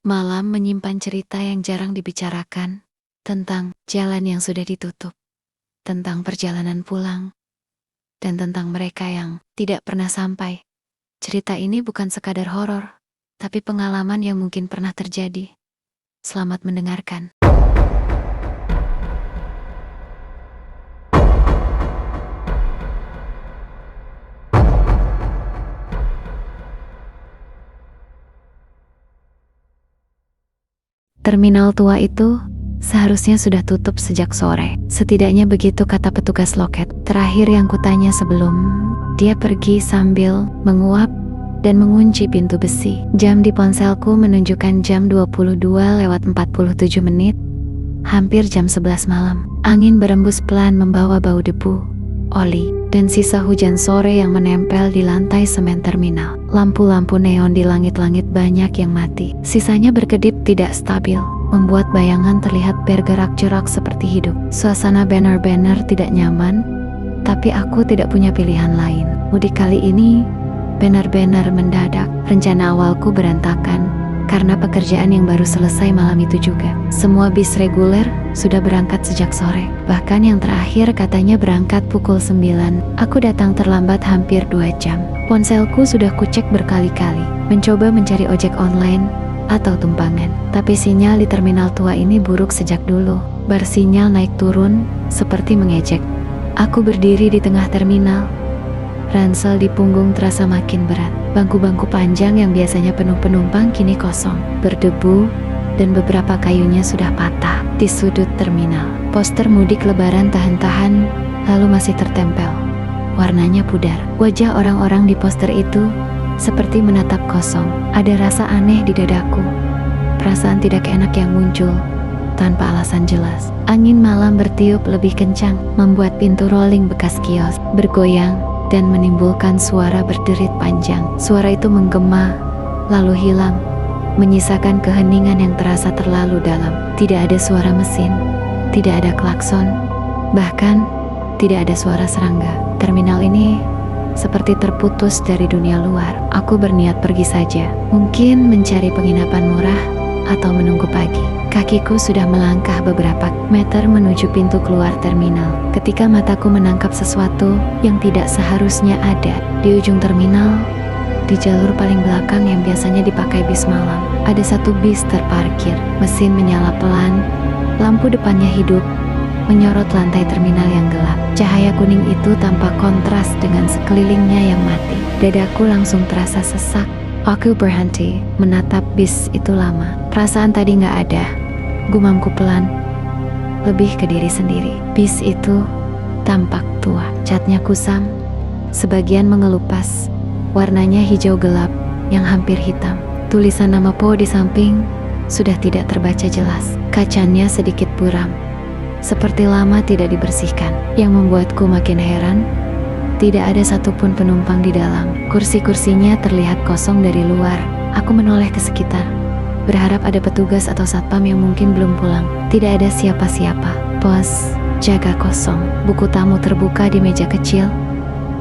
Malam menyimpan cerita yang jarang dibicarakan, tentang jalan yang sudah ditutup, tentang perjalanan pulang, dan tentang mereka yang tidak pernah sampai. Cerita ini bukan sekadar horor, tapi pengalaman yang mungkin pernah terjadi. Selamat mendengarkan. Terminal tua itu seharusnya sudah tutup sejak sore. Setidaknya begitu kata petugas loket. Terakhir yang kutanya sebelum dia pergi sambil menguap dan mengunci pintu besi. Jam di ponselku menunjukkan jam 22:47. Hampir jam 11 malam. Angin berembus pelan membawa bau debu, oli, dan sisa hujan sore yang menempel di lantai semen terminal. Lampu-lampu neon di langit-langit banyak yang mati. Sisanya berkedip tidak stabil, membuat bayangan terlihat bergerak-gerak seperti hidup. Suasana banner-banner tidak nyaman, tapi aku tidak punya pilihan lain. Mudik kali ini, banner-banner mendadak. Rencana awalku berantakan, karena pekerjaan yang baru selesai malam itu juga. Semua bis reguler sudah berangkat sejak sore. Bahkan yang terakhir katanya berangkat pukul 9. Aku datang terlambat hampir 2 jam. Ponselku sudah kucek berkali-kali, mencoba mencari ojek online atau tumpangan. Tapi sinyal di terminal tua ini buruk sejak dulu. Bar sinyal naik turun, seperti mengejek. Aku berdiri di tengah terminal. Ransel di punggung terasa makin berat. Bangku-bangku panjang yang biasanya penuh penumpang kini kosong, berdebu, dan beberapa kayunya sudah patah. Di sudut terminal, poster mudik lebaran tahan-tahan lalu masih tertempel. Warnanya pudar. Wajah orang-orang di poster itu seperti menatap kosong. Ada rasa aneh di dadaku. Perasaan tidak enak yang muncul tanpa alasan jelas. Angin malam bertiup lebih kencang, membuat pintu rolling bekas kios bergoyang dan menimbulkan suara berderit panjang. Suara itu menggema, lalu hilang, menyisakan keheningan yang terasa terlalu dalam. Tidak ada suara mesin, tidak ada klakson, bahkan tidak ada suara serangga. Terminal ini seperti terputus dari dunia luar. Aku berniat pergi saja, mungkin mencari penginapan murah atau menunggu pagi. Kakiku sudah melangkah beberapa meter menuju pintu keluar terminal, ketika mataku menangkap sesuatu yang tidak seharusnya ada. Di ujung terminal, di jalur paling belakang yang biasanya dipakai bis malam, ada satu bis terparkir. Mesin menyala pelan, lampu depannya hidup, menyorot lantai terminal yang gelap. Cahaya kuning itu tampak kontras dengan sekelilingnya yang mati. Dadaku langsung terasa sesak. Aku berhenti, menatap bis itu lama. Perasaan tadi gak ada. Gumamku pelan, lebih ke diri sendiri. Bis itu tampak tua. Catnya kusam, sebagian mengelupas. Warnanya hijau gelap yang hampir hitam. Tulisan nama Po di samping sudah tidak terbaca jelas. Kacanya sedikit buram, seperti lama tidak dibersihkan. Yang membuatku makin heran, tidak ada satupun penumpang di dalam. Kursi-kursinya terlihat kosong dari luar. Aku menoleh ke sekitar, berharap ada petugas atau satpam yang mungkin belum pulang. Tidak ada siapa-siapa. Pos jaga kosong. Buku tamu terbuka di meja kecil.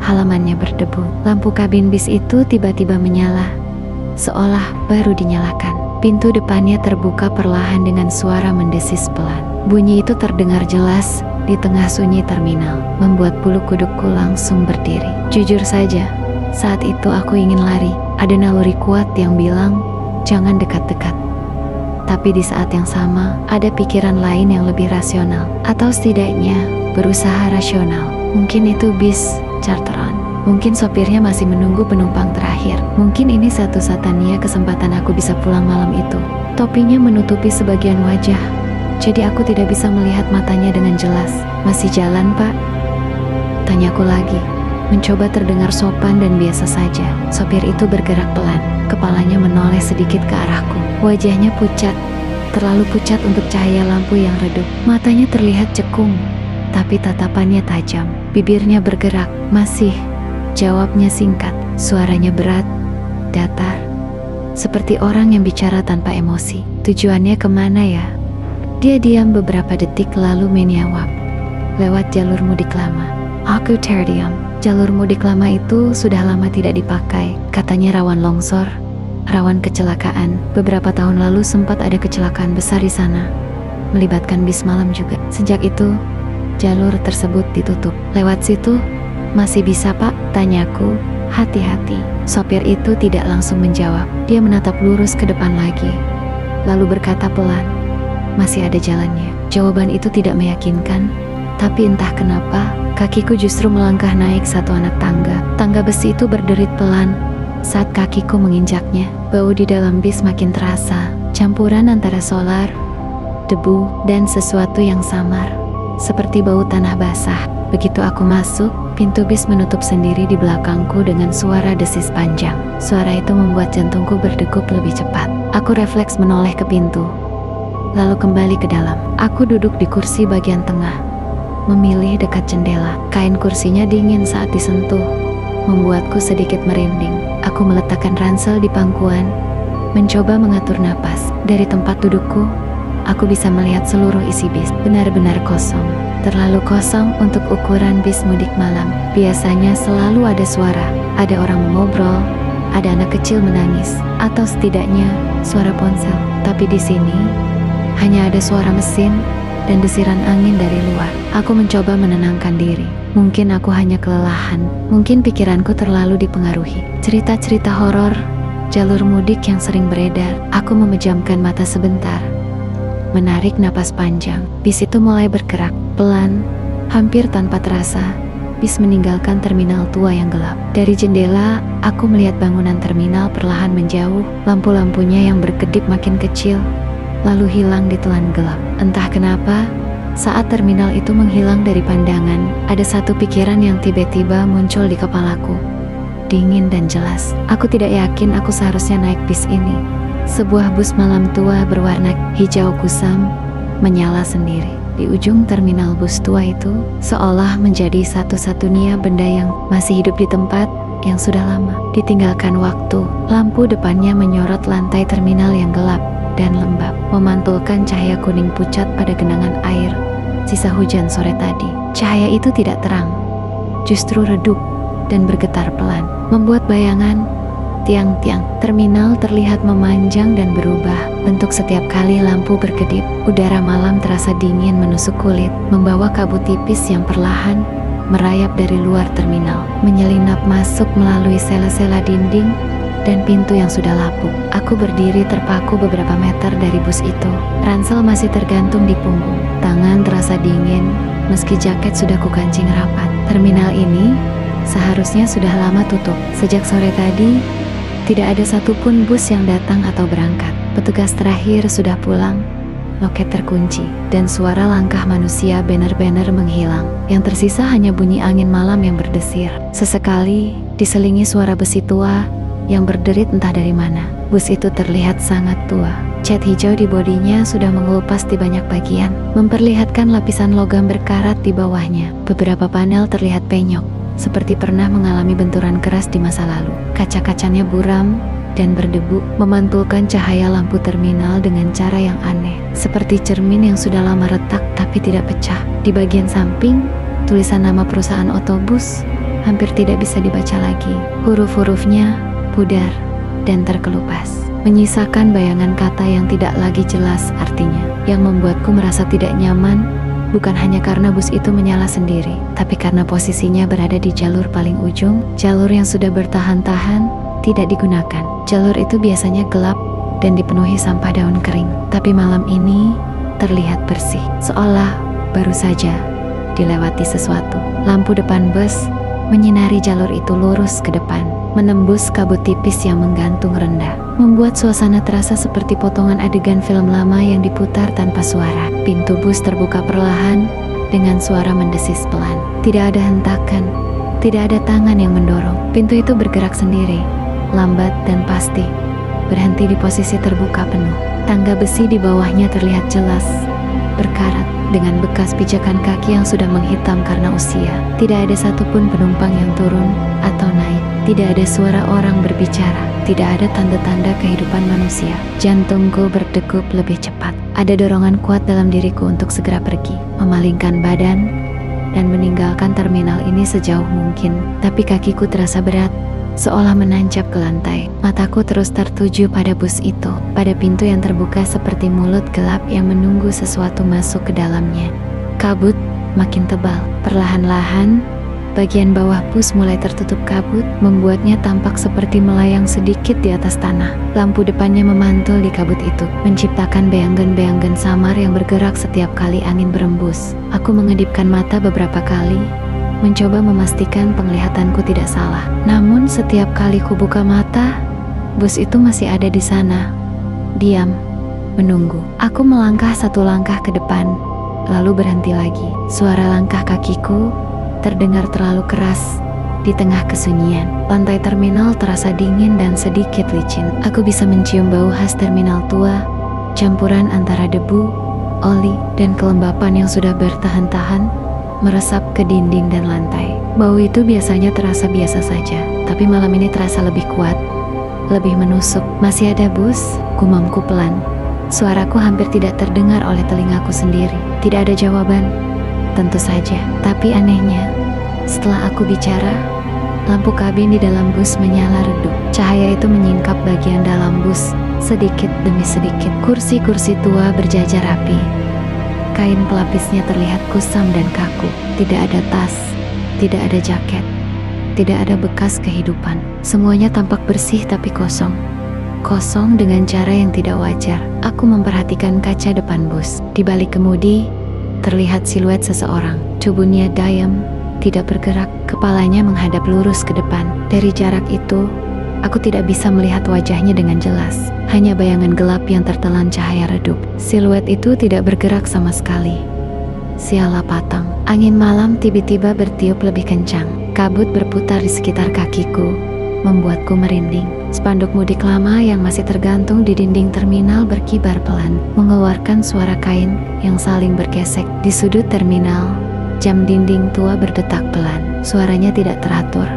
Halamannya berdebu. Lampu kabin bis itu tiba-tiba menyala, seolah baru dinyalakan. Pintu depannya terbuka perlahan dengan suara mendesis pelan. Bunyi itu terdengar jelas di tengah sunyi terminal, membuat bulu kudukku langsung berdiri. Jujur saja, saat itu aku ingin lari. Ada naluri kuat yang bilang, jangan dekat-dekat. Tapi di saat yang sama, ada pikiran lain yang lebih rasional, atau setidaknya berusaha rasional. Mungkin itu bis charteran. Mungkin sopirnya masih menunggu penumpang terakhir. Mungkin ini satu-satunya kesempatan aku bisa pulang malam itu. Topinya menutupi sebagian wajah, jadi aku tidak bisa melihat matanya dengan jelas. Masih jalan, Pak? Tanyaku lagi, mencoba terdengar sopan dan biasa saja. Sopir itu bergerak pelan, kepalanya menoleh sedikit ke arahku. Wajahnya pucat, terlalu pucat untuk cahaya lampu yang redup. Matanya terlihat cekung, tapi tatapannya tajam. Bibirnya bergerak, masih. Jawabnya singkat, suaranya berat, datar, seperti orang yang bicara tanpa emosi. Tujuannya kemana ya? Dia diam beberapa detik lalu menjawab, lewat jalur mudik lama. Aku terdiam. Jalur mudik lama itu sudah lama tidak dipakai. Katanya rawan longsor, rawan kecelakaan. Beberapa tahun lalu sempat ada kecelakaan besar di sana, melibatkan bis malam juga. Sejak itu, jalur tersebut ditutup. Lewat situ, masih bisa Pak? Tanyaku, hati-hati. Sopir itu tidak langsung menjawab. Dia menatap lurus ke depan lagi, lalu berkata pelan, masih ada jalannya. Jawaban itu tidak meyakinkan, tapi entah kenapa, kakiku justru melangkah naik satu anak tangga. Tangga besi itu berderit pelan saat kakiku menginjaknya. Bau di dalam bis makin terasa, campuran antara solar, debu, dan sesuatu yang samar, seperti bau tanah basah. Begitu aku masuk, pintu bis menutup sendiri di belakangku dengan suara desis panjang. Suara itu membuat jantungku berdegup lebih cepat. Aku refleks menoleh ke pintu, lalu kembali ke dalam. Aku duduk di kursi bagian tengah, memilih dekat jendela. Kain kursinya dingin saat disentuh, membuatku sedikit merinding. Aku meletakkan ransel di pangkuan, mencoba mengatur napas. Dari tempat dudukku, aku bisa melihat seluruh isi bis, benar-benar kosong. Terlalu kosong untuk ukuran bis mudik malam. Biasanya selalu ada suara, ada orang mengobrol, ada anak kecil menangis, atau setidaknya suara ponsel. Tapi di sini hanya ada suara mesin dan desiran angin dari luar. Aku mencoba menenangkan diri. Mungkin aku hanya kelelahan, mungkin pikiranku terlalu dipengaruhi cerita-cerita horor jalur mudik yang sering beredar. Aku memejamkan mata sebentar, menarik napas panjang. Bis itu mulai bergerak, pelan, hampir tanpa terasa. Bis meninggalkan terminal tua yang gelap. Dari jendela, aku melihat bangunan terminal perlahan menjauh. Lampu-lampunya yang berkedip makin kecil, lalu hilang di telan gelap. Entah kenapa, saat terminal itu menghilang dari pandangan, ada satu pikiran yang tiba-tiba muncul di kepalaku. Dingin dan jelas. Aku tidak yakin aku seharusnya naik bis ini. Sebuah bus malam tua berwarna hijau kusam menyala sendiri. Di ujung terminal bus tua itu, seolah menjadi satu-satunya benda yang masih hidup di tempat yang sudah lama ditinggalkan waktu. Lampu depannya menyorot lantai terminal yang gelap dan lembab, memantulkan cahaya kuning pucat pada genangan air sisa hujan sore tadi. Cahaya itu tidak terang, justru redup dan bergetar pelan, membuat bayangan tiang-tiang terminal terlihat memanjang dan berubah bentuk setiap kali lampu berkedip. Udara malam terasa dingin menusuk kulit, membawa kabut tipis yang perlahan merayap dari luar terminal, menyelinap masuk melalui sela-sela dinding dan pintu yang sudah lapuk. Aku berdiri terpaku beberapa meter dari bus itu. Ransel masih tergantung di punggung. Tangan terasa dingin meski jaket sudah kukancing rapat. Terminal ini seharusnya sudah lama tutup. Sejak sore tadi, tidak ada satupun bus yang datang atau berangkat. Petugas terakhir sudah pulang, loket terkunci, dan suara langkah manusia benar-benar menghilang. Yang tersisa hanya bunyi angin malam yang berdesir. Sesekali diselingi suara besi tua yang berderit entah dari mana. Bus itu terlihat sangat tua. Cat hijau di bodinya sudah mengelupas di banyak bagian, memperlihatkan lapisan logam berkarat di bawahnya. Beberapa panel terlihat penyok, seperti pernah mengalami benturan keras di masa lalu. Kaca-kacanya buram dan berdebu, memantulkan cahaya lampu terminal dengan cara yang aneh, seperti cermin yang sudah lama retak tapi tidak pecah. Di bagian samping, tulisan nama perusahaan otobus hampir tidak bisa dibaca lagi. Huruf-hurufnya pudar dan terkelupas, menyisakan bayangan kata yang tidak lagi jelas artinya. Yang membuatku merasa tidak nyaman bukan hanya karena bus itu menyala sendiri, tapi karena posisinya berada di jalur paling ujung, jalur yang sudah bertahan-tahan tidak digunakan. Jalur itu biasanya gelap dan dipenuhi sampah daun kering, tapi malam ini terlihat bersih, seolah baru saja dilewati sesuatu. Lampu depan bus menyinari jalur itu lurus ke depan, menembus kabut tipis yang menggantung rendah, membuat suasana terasa seperti potongan adegan film lama yang diputar tanpa suara. Pintu bus terbuka perlahan dengan suara mendesis pelan. Tidak ada hentakan, tidak ada tangan yang mendorong. Pintu itu bergerak sendiri, lambat dan pasti, berhenti di posisi terbuka penuh. Tangga besi di bawahnya terlihat jelas, berkarat dengan bekas pijakan kaki yang sudah menghitam karena usia. Tidak ada satupun penumpang yang turun atau naik. Tidak ada suara orang berbicara. Tidak ada tanda-tanda kehidupan manusia. Jantungku berdegup lebih cepat. Ada dorongan kuat dalam diriku untuk segera pergi, memalingkan badan, dan meninggalkan terminal ini sejauh mungkin. Tapi kakiku terasa berat, seolah menancap ke lantai. Mataku terus tertuju pada bus itu, pada pintu yang terbuka seperti mulut gelap yang menunggu sesuatu masuk ke dalamnya. Kabut makin tebal. Perlahan-lahan, bagian bawah bus mulai tertutup kabut, membuatnya tampak seperti melayang sedikit di atas tanah. Lampu depannya memantul di kabut itu, menciptakan bayangan-bayangan samar yang bergerak setiap kali angin berembus. Aku mengedipkan mata beberapa kali, mencoba memastikan penglihatanku tidak salah. Namun setiap kali ku buka mata, bus itu masih ada di sana, diam, menunggu. Aku melangkah satu langkah ke depan, lalu berhenti lagi. Suara langkah kakiku terdengar terlalu keras di tengah kesunyian. Lantai terminal terasa dingin dan sedikit licin. Aku bisa mencium bau khas terminal tua, campuran antara debu, oli, dan kelembapan yang sudah bertahan-tahan meresap ke dinding dan lantai. Bau itu biasanya terasa biasa saja, tapi malam ini terasa lebih kuat, lebih menusuk. Masih ada bus, gumamku pelan. Suaraku hampir tidak terdengar oleh telingaku sendiri. Tidak ada jawaban, tentu saja. Tapi anehnya, setelah aku bicara, lampu kabin di dalam bus menyala redup. Cahaya itu menyingkap bagian dalam bus, sedikit demi sedikit. Kursi-kursi tua berjajar rapi. Kain pelapisnya terlihat kusam dan kaku. Tidak ada tas, tidak ada jaket, tidak ada bekas kehidupan. Semuanya tampak bersih tapi kosong. Kosong dengan cara yang tidak wajar. Aku memperhatikan kaca depan bus. Di balik kemudi, terlihat siluet seseorang. Tubuhnya diam, tidak bergerak, kepalanya menghadap lurus ke depan. Dari jarak itu, aku tidak bisa melihat wajahnya dengan jelas. Hanya bayangan gelap yang tertelan cahaya redup. Siluet itu tidak bergerak sama sekali. Sialah patang. Angin malam tiba-tiba bertiup lebih kencang. Kabut berputar di sekitar kakiku, membuatku merinding. Spanduk mudik lama yang masih tergantung di dinding terminal berkibar pelan, mengeluarkan suara kain yang saling bergesek. Di sudut terminal, jam dinding tua berdetak pelan. Suaranya tidak teratur,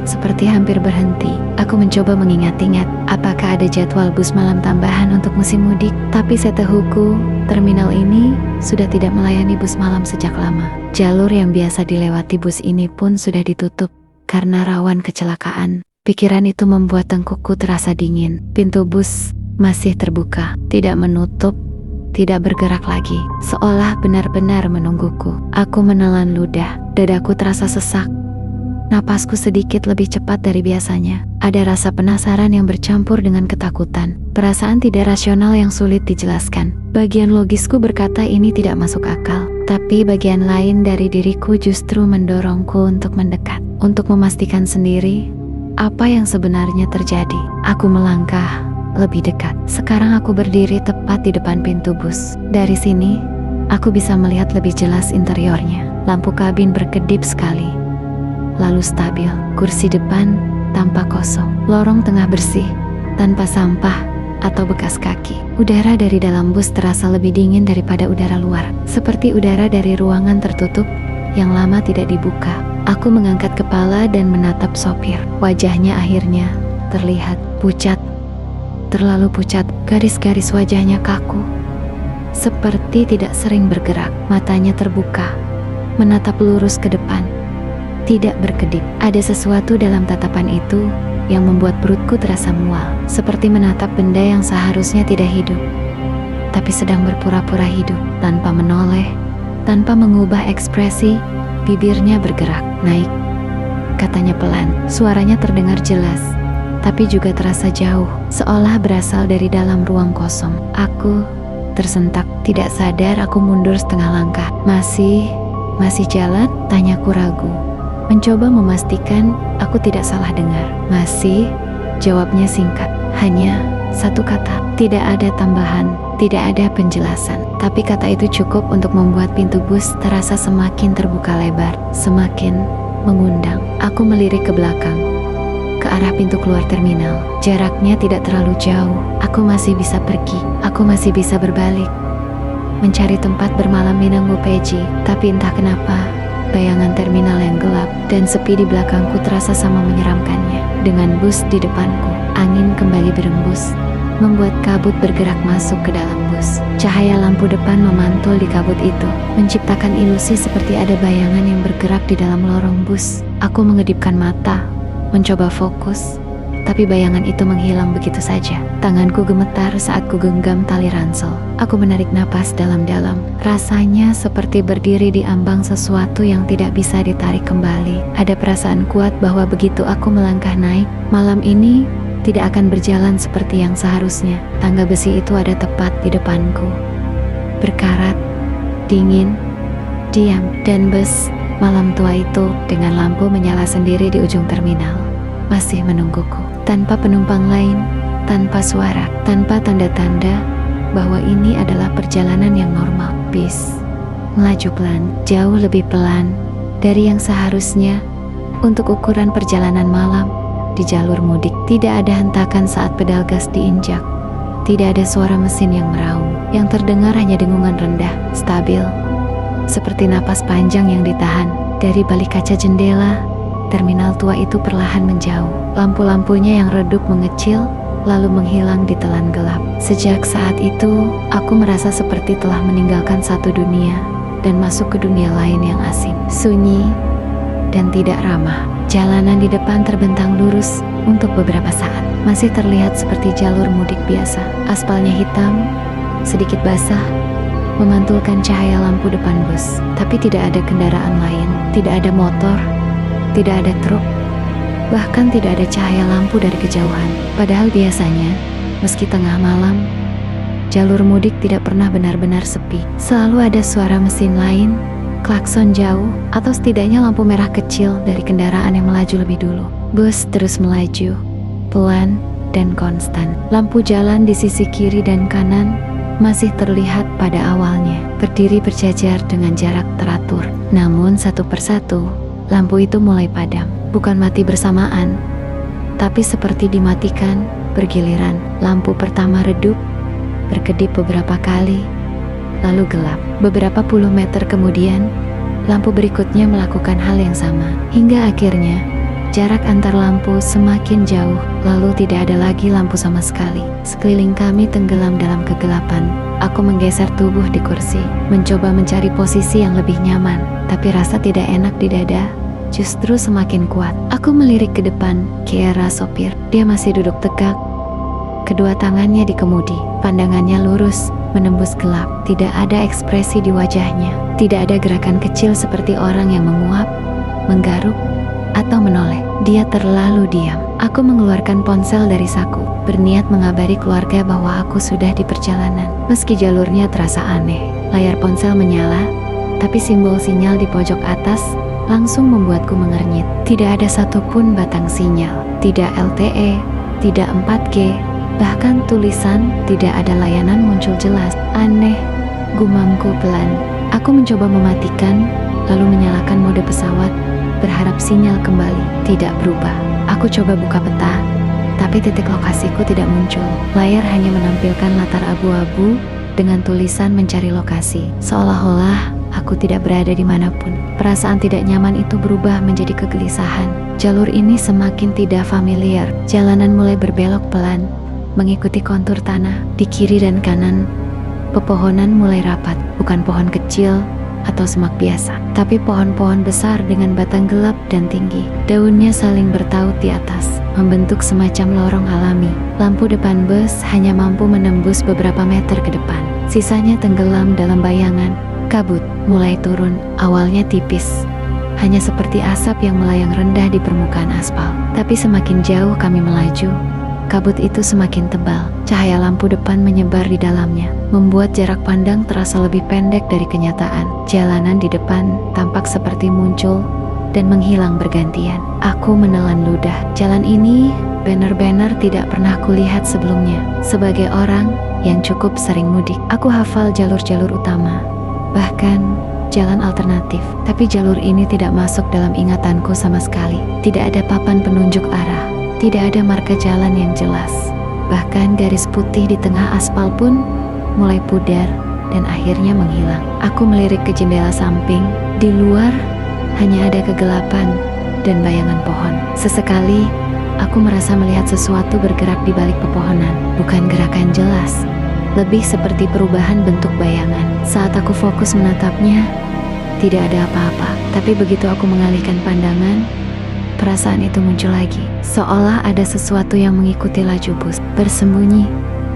seperti hampir berhenti. Aku mencoba mengingat-ingat apakah ada jadwal bus malam tambahan untuk musim mudik. Tapi setahuku, terminal ini sudah tidak melayani bus malam sejak lama. Jalur yang biasa dilewati bus ini pun sudah ditutup karena rawan kecelakaan. Pikiran itu membuat tengkukku terasa dingin. Pintu bus masih terbuka, tidak menutup, tidak bergerak lagi, seolah benar-benar menungguku. Aku menelan ludah, dadaku terasa sesak. Napasku sedikit lebih cepat dari biasanya. Ada rasa penasaran yang bercampur dengan ketakutan. Perasaan tidak rasional yang sulit dijelaskan. Bagian logisku berkata ini tidak masuk akal, tapi bagian lain dari diriku justru mendorongku untuk mendekat, untuk memastikan sendiri apa yang sebenarnya terjadi. Aku melangkah lebih dekat. Sekarang aku berdiri tepat di depan pintu bus. Dari sini, aku bisa melihat lebih jelas interiornya. Lampu kabin berkedip sekali, lalu stabil. Kursi depan tampak kosong. Lorong tengah bersih, tanpa sampah atau bekas kaki. Udara dari dalam bus terasa lebih dingin daripada udara luar, seperti udara dari ruangan tertutup yang lama tidak dibuka. Aku mengangkat kepala dan menatap sopir. Wajahnya akhirnya terlihat pucat, terlalu pucat. Garis-garis wajahnya kaku, seperti tidak sering bergerak. Matanya terbuka, menatap lurus ke depan, tidak berkedip. Ada sesuatu dalam tatapan itu yang membuat perutku terasa mual, seperti menatap benda yang seharusnya tidak hidup, tapi sedang berpura-pura hidup. Tanpa menoleh, tanpa mengubah ekspresi, bibirnya bergerak. Naik, katanya pelan. Suaranya terdengar jelas, tapi juga terasa jauh, seolah berasal dari dalam ruang kosong. Aku tersentak. Tidak sadar aku mundur setengah langkah. Masih jalan? Tanyaku ragu, mencoba memastikan aku tidak salah dengar. Masih, jawabnya singkat. Hanya satu kata. Tidak ada tambahan, tidak ada penjelasan. Tapi kata itu cukup untuk membuat pintu bus terasa semakin terbuka lebar, semakin mengundang. Aku melirik ke belakang, ke arah pintu keluar terminal. Jaraknya tidak terlalu jauh. Aku masih bisa pergi, aku masih bisa berbalik, mencari tempat bermalam di Nanggu Peji. Tapi entah kenapa, bayangan terminal yang gelap dan sepi di belakangku terasa sama menyeramkannya. Dengan bus di depanku, angin kembali berembus, membuat kabut bergerak masuk ke dalam bus. Cahaya lampu depan memantul di kabut itu, menciptakan ilusi seperti ada bayangan yang bergerak di dalam lorong bus. Aku mengedipkan mata, mencoba fokus, tapi bayangan itu menghilang begitu saja. Tanganku gemetar saat ku genggam tali ransel. Aku menarik napas dalam-dalam. Rasanya seperti berdiri di ambang sesuatu yang tidak bisa ditarik kembali. Ada perasaan kuat bahwa begitu aku melangkah naik, malam ini tidak akan berjalan seperti yang seharusnya. Tangga besi itu ada tepat di depanku. Berkarat, dingin, diam, dan bus malam tua itu dengan lampu menyala sendiri di ujung terminal masih menungguku. Tanpa penumpang lain, tanpa suara, tanpa tanda-tanda bahwa ini adalah perjalanan yang normal. Bis melaju pelan, jauh lebih pelan dari yang seharusnya untuk ukuran perjalanan malam di jalur mudik. Tidak ada hentakan saat pedal gas diinjak. Tidak ada suara mesin yang meraung. Yang terdengar hanya dengungan rendah, stabil, seperti napas panjang yang ditahan. Dari balik kaca jendela, terminal tua itu perlahan menjauh. Lampu-lampunya yang redup mengecil, lalu menghilang di telan gelap. Sejak saat itu, aku merasa seperti telah meninggalkan satu dunia dan masuk ke dunia lain yang asing, sunyi, dan tidak ramah. Jalanan di depan terbentang lurus untuk beberapa saat. Masih terlihat seperti jalur mudik biasa. Aspalnya hitam, sedikit basah, memantulkan cahaya lampu depan bus. Tapi tidak ada kendaraan lain, tidak ada motor, tidak ada truk, bahkan tidak ada cahaya lampu dari kejauhan. Padahal biasanya, meski tengah malam, jalur mudik tidak pernah benar-benar sepi. Selalu ada suara mesin lain, klakson jauh, atau setidaknya lampu merah kecil dari kendaraan yang melaju lebih dulu. Bus terus melaju, pelan dan konstan. Lampu jalan di sisi kiri dan kanan masih terlihat pada awalnya, berdiri berjajar dengan jarak teratur. Namun satu persatu, lampu itu mulai padam. Bukan mati bersamaan, tapi seperti dimatikan bergiliran. Lampu pertama redup, berkedip beberapa kali, lalu gelap. Beberapa puluh meter kemudian, lampu berikutnya melakukan hal yang sama. Hingga akhirnya, jarak antar lampu semakin jauh, lalu tidak ada lagi lampu sama sekali. Sekeliling kami tenggelam dalam kegelapan. Aku menggeser tubuh di kursi, mencoba mencari posisi yang lebih nyaman, tapi rasa tidak enak di dada justru semakin kuat. Aku melirik ke depan, ke arah sopir. Dia masih duduk tegak, kedua tangannya di kemudi. Pandangannya lurus, menembus gelap. Tidak ada ekspresi di wajahnya. Tidak ada gerakan kecil seperti orang yang menguap, menggaruk, atau menoleh. Dia terlalu diam. Aku mengeluarkan ponsel dari saku, berniat mengabari keluarga bahwa aku sudah di perjalanan. Meski jalurnya terasa aneh, layar ponsel menyala, tapi simbol sinyal di pojok atas langsung membuatku mengernyit. Tidak ada satupun batang sinyal, tidak LTE, tidak 4G, bahkan tulisan tidak ada layanan muncul jelas. Aneh, gumamku pelan. Aku mencoba mematikan, lalu menyalakan mode pesawat, berharap sinyal kembali. Tidak berubah. Aku coba buka peta, tapi titik lokasiku tidak muncul. Layar hanya menampilkan latar abu-abu dengan tulisan mencari lokasi. Seolah-olah aku tidak berada dimanapun. Perasaan tidak nyaman itu berubah menjadi kegelisahan. Jalur ini semakin tidak familiar. Jalanan mulai berbelok pelan, mengikuti kontur tanah. Di kiri dan kanan, pepohonan mulai rapat. Bukan pohon kecil atau semak biasa, tapi pohon-pohon besar dengan batang gelap dan tinggi. Daunnya saling bertaut di atas, membentuk semacam lorong alami. Lampu depan bus hanya mampu menembus beberapa meter ke depan. Sisanya tenggelam dalam bayangan. Kabut mulai turun, awalnya tipis, hanya seperti asap yang melayang rendah di permukaan aspal. Tapi semakin jauh kami melaju, kabut itu semakin tebal. Cahaya lampu depan menyebar di dalamnya, membuat jarak pandang terasa lebih pendek dari kenyataan. Jalanan di depan tampak seperti muncul dan menghilang bergantian. Aku menelan ludah. Jalan ini benar-benar tidak pernah kulihat sebelumnya. Sebagai orang yang cukup sering mudik, aku hafal jalur-jalur utama, bahkan jalan alternatif. Tapi jalur ini tidak masuk dalam ingatanku sama sekali. Tidak ada papan penunjuk arah, tidak ada marka jalan yang jelas. Bahkan garis putih di tengah aspal pun mulai pudar dan akhirnya menghilang. Aku melirik ke jendela samping. Di luar hanya ada kegelapan dan bayangan pohon. Sesekali aku merasa melihat sesuatu bergerak di balik pepohonan. Bukan gerakan jelas, lebih seperti perubahan bentuk bayangan. Saat aku fokus menatapnya, tidak ada apa-apa. Tapi begitu aku mengalihkan pandangan, perasaan itu muncul lagi. Seolah ada sesuatu yang mengikuti laju bus, bersembunyi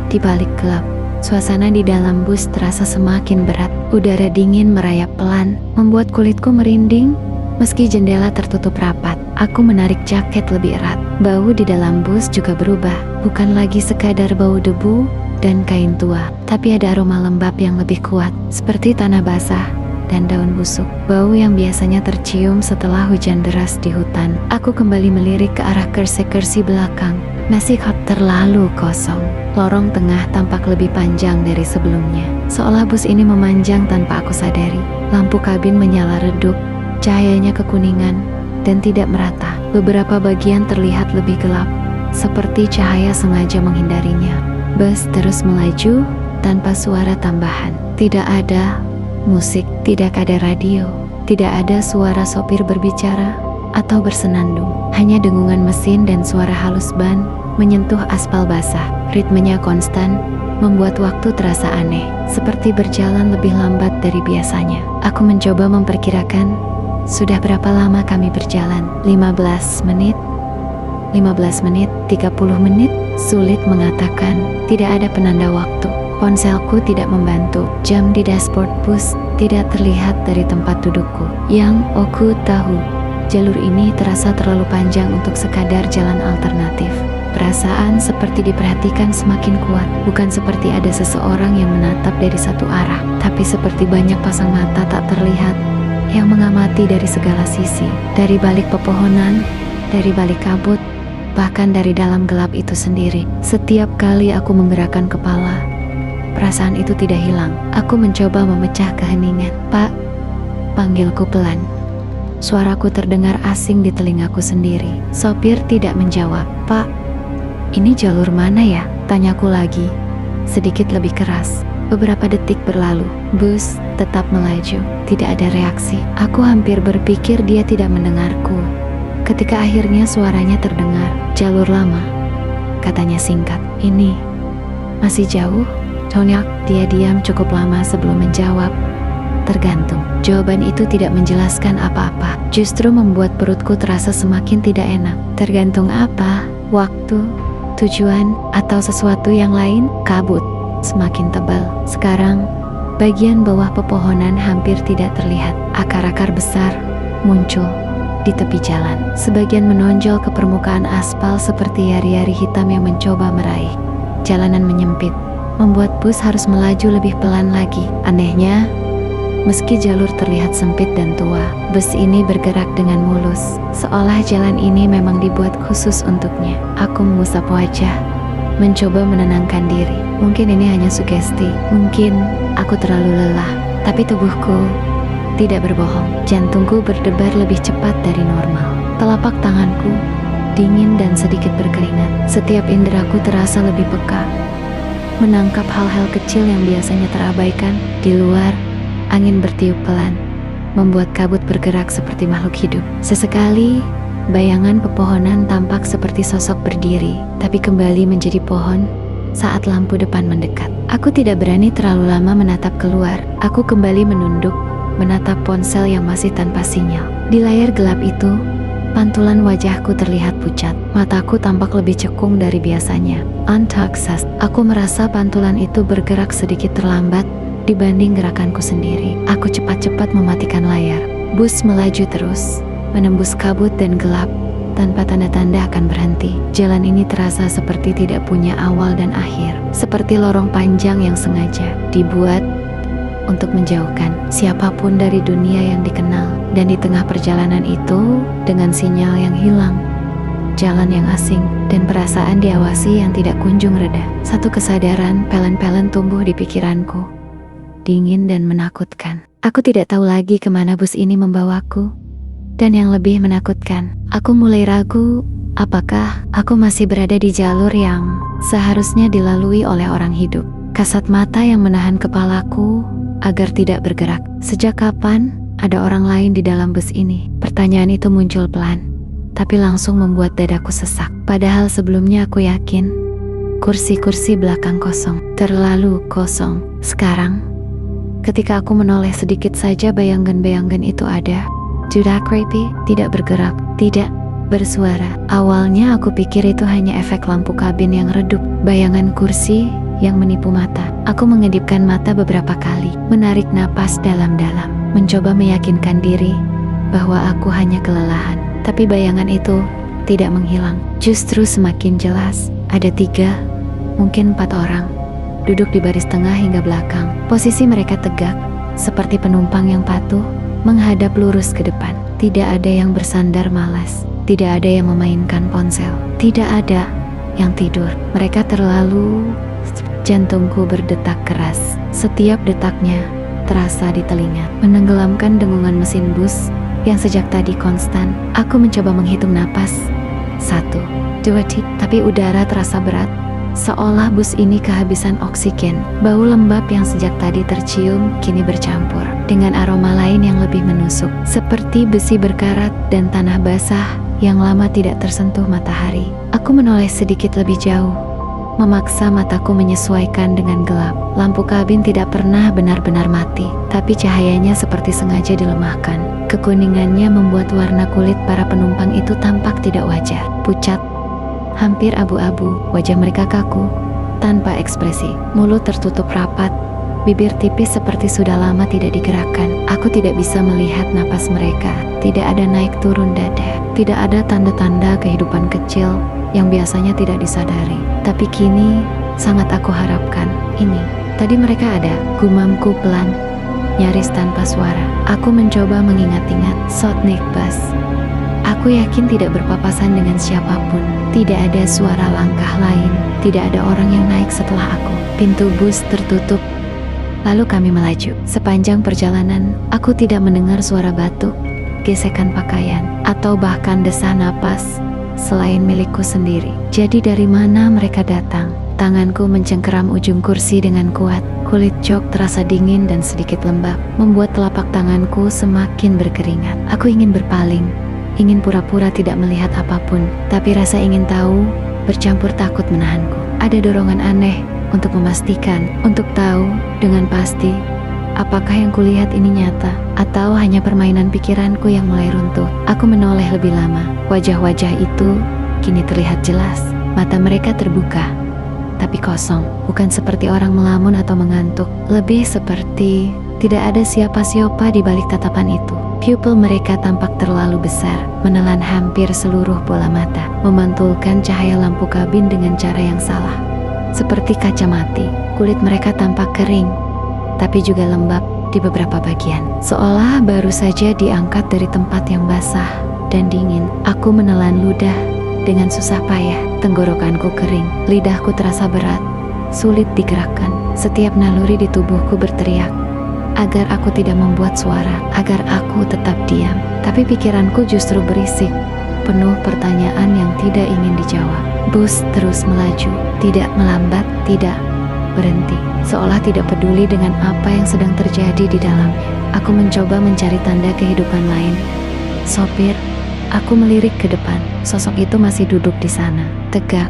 di balik gelap. Suasana di dalam bus terasa semakin berat. Udara dingin merayap pelan, membuat kulitku merinding. Meski jendela tertutup rapat, aku menarik jaket lebih erat. Bau di dalam bus juga berubah, bukan lagi sekadar bau debu dan kain tua, tapi ada aroma lembab yang lebih kuat, seperti tanah basah dan daun busuk. Bau yang biasanya tercium setelah hujan deras di hutan. Aku kembali melirik ke arah kursi belakang. Masih terlalu kosong. Lorong tengah tampak lebih panjang dari sebelumnya. Seolah bus ini memanjang tanpa aku sadari. Lampu kabin menyala redup, cahayanya kekuningan dan tidak merata. Beberapa bagian terlihat lebih gelap, seperti cahaya sengaja menghindarinya. Bus terus melaju tanpa suara tambahan. Tidak ada musik, tidak ada radio, tidak ada suara sopir berbicara atau bersenandung. Hanya dengungan mesin dan suara halus ban menyentuh aspal basah. Ritmenya konstan, membuat waktu terasa aneh, seperti berjalan lebih lambat dari biasanya. Aku mencoba memperkirakan, sudah berapa lama kami berjalan? 15 menit? 15 menit? 30 menit? Sulit mengatakan, tidak ada penanda waktu. Ponselku tidak membantu. Jam di dashboard bus tidak terlihat dari tempat dudukku. Yang aku tahu, jalur ini terasa terlalu panjang untuk sekadar jalan alternatif. Perasaan seperti diperhatikan semakin kuat, bukan seperti ada seseorang yang menatap dari satu arah, tapi seperti banyak pasang mata tak terlihat yang mengamati dari segala sisi, dari balik pepohonan, dari balik kabut, bahkan dari dalam gelap itu sendiri. Setiap kali aku menggerakkan kepala, perasaan itu tidak hilang. Aku mencoba memecah keheningan. "Pak," panggilku pelan. Suaraku terdengar asing di telingaku sendiri. Sopir tidak menjawab. "Pak, ini jalur mana ya?" tanyaku lagi, sedikit lebih keras. Beberapa detik berlalu, bus tetap melaju, tidak ada reaksi. Aku hampir berpikir dia tidak mendengarku. Ketika akhirnya suaranya terdengar, "Jalur lama," katanya singkat. "Ini masih jauh?" Tonyak, dia diam cukup lama sebelum menjawab. "Tergantung." Jawaban itu tidak menjelaskan apa-apa, justru membuat perutku terasa semakin tidak enak. Tergantung apa? Waktu, tujuan, atau sesuatu yang lain? Kabut semakin tebal. Sekarang, bagian bawah pepohonan hampir tidak terlihat. Akar-akar besar muncul di tepi jalan. Sebagian menonjol ke permukaan aspal seperti yari-yari hitam yang mencoba meraih. Jalanan menyempit, membuat bus harus melaju lebih pelan lagi. Anehnya, meski jalur terlihat sempit dan tua, bus ini bergerak dengan mulus, seolah jalan ini memang dibuat khusus untuknya. Aku mengusap wajah, mencoba menenangkan diri. Mungkin ini hanya sugesti, mungkin aku terlalu lelah, tapi tubuhku tidak berbohong. Jantungku berdebar lebih cepat dari normal. Telapak tanganku dingin dan sedikit berkeringat. Setiap indraku terasa lebih peka, menangkap hal-hal kecil yang biasanya terabaikan. Di luar, angin bertiup pelan, membuat kabut bergerak seperti makhluk hidup. Sesekali, bayangan pepohonan tampak seperti sosok berdiri, tapi kembali menjadi pohon saat lampu depan mendekat. Aku tidak berani terlalu lama menatap keluar. Aku kembali menunduk, menatap ponsel yang masih tanpa sinyal. Di layar gelap itu, pantulan wajahku terlihat pucat. Mataku tampak lebih cekung dari biasanya. Antaksas, aku merasa pantulan itu bergerak sedikit terlambat dibanding gerakanku sendiri. Aku cepat-cepat mematikan layar. Bus melaju terus, menembus kabut dan gelap, tanpa tanda-tanda akan berhenti. Jalan ini terasa seperti tidak punya awal dan akhir, seperti lorong panjang yang sengaja dibuat untuk menjauhkan siapapun dari dunia yang dikenal. Dan di tengah perjalanan itu, dengan sinyal yang hilang, jalan yang asing, dan perasaan diawasi yang tidak kunjung reda, satu kesadaran pelan-pelan tumbuh di pikiranku, dingin dan menakutkan. Aku tidak tahu lagi kemana bus ini membawaku. Dan yang lebih menakutkan, aku mulai ragu, apakah aku masih berada di jalur yang seharusnya dilalui oleh orang hidup. Kasat mata yang menahan kepalaku agar tidak bergerak. Sejak kapan ada orang lain di dalam bus ini? Pertanyaan itu muncul pelan, tapi langsung membuat dadaku sesak. Padahal sebelumnya aku yakin kursi-kursi belakang kosong, terlalu kosong. Sekarang, ketika aku menoleh sedikit saja, bayangan-bayangan itu ada. Tidak creepy, tidak bergerak, tidak bersuara. Awalnya aku pikir itu hanya efek lampu kabin yang redup, bayangan kursi yang menipu mata. Aku mengedipkan mata beberapa kali, menarik napas dalam-dalam, mencoba meyakinkan diri bahwa aku hanya kelelahan. Tapi bayangan itu tidak menghilang, justru semakin jelas. Ada 3, mungkin 4 orang, duduk di baris tengah hingga belakang. Posisi mereka tegak, seperti penumpang yang patuh, menghadap lurus ke depan. Tidak ada yang bersandar malas, tidak ada yang memainkan ponsel, tidak ada yang tidur. Mereka terlalu... Jantungku berdetak keras. Setiap detaknya terasa di telinga, menenggelamkan dengungan mesin bus yang sejak tadi konstan. Aku mencoba menghitung napas. 1, 2, tapi udara terasa berat, seolah bus ini kehabisan oksigen. Bau lembab yang sejak tadi tercium kini bercampur dengan aroma lain yang lebih menusuk, seperti besi berkarat dan tanah basah yang lama tidak tersentuh matahari. Aku menoleh sedikit lebih jauh, memaksa mataku menyesuaikan dengan gelap. Lampu kabin tidak pernah benar-benar mati, tapi cahayanya seperti sengaja dilemahkan. Kekuningannya membuat warna kulit para penumpang itu tampak tidak wajar, pucat, hampir abu-abu. Wajah mereka kaku, tanpa ekspresi, mulut tertutup rapat, bibir tipis seperti sudah lama tidak digerakkan. Aku tidak bisa melihat napas mereka, tidak ada naik turun dada, tidak ada tanda-tanda kehidupan kecil yang biasanya tidak disadari. Tapi kini sangat aku harapkan ini. Tadi mereka ada, gumamku pelan, nyaris tanpa suara. Aku mencoba mengingat-ingat naik bus. Aku yakin tidak berpapasan dengan siapapun. Tidak ada suara langkah lain, tidak ada orang yang naik setelah aku. Pintu bus tertutup, lalu kami melaju. Sepanjang perjalanan, aku tidak mendengar suara batuk, gesekan pakaian, atau bahkan desah napas selain milikku sendiri. Jadi dari mana mereka datang? Tanganku mencengkeram ujung kursi dengan kuat. Kulit jok terasa dingin dan sedikit lembab, membuat telapak tanganku semakin berkeringat. Aku ingin berpaling, ingin pura-pura tidak melihat apapun, tapi rasa ingin tahu bercampur takut menahanku. Ada dorongan aneh untuk memastikan, untuk tahu dengan pasti apakah yang kulihat ini nyata atau hanya permainan pikiranku yang mulai runtuh. Aku menoleh lebih lama. Wajah-wajah itu kini terlihat jelas. Mata mereka terbuka, tapi kosong. Bukan seperti orang melamun atau mengantuk, lebih seperti tidak ada siapa-siapa di balik tatapan itu. Pupil mereka tampak terlalu besar, menelan hampir seluruh bola mata, memantulkan cahaya lampu kabin dengan cara yang salah, seperti kaca mati. Kulit mereka tampak kering, tapi juga lembab di beberapa bagian, seolah baru saja diangkat dari tempat yang basah dan dingin. Aku menelan ludah dengan susah payah. Tenggorokanku kering, lidahku terasa berat, sulit digerakkan. Setiap naluri di tubuhku berteriak agar aku tidak membuat suara, agar aku tetap diam. Tapi pikiranku justru berisik, penuh pertanyaan yang tidak ingin dijawab. Bus terus melaju, tidak melambat, tidak berhenti, seolah tidak peduli dengan apa yang sedang terjadi di dalamnya. Aku mencoba mencari tanda kehidupan lain. Sopir, aku melirik ke depan. Sosok itu masih duduk di sana, tegak,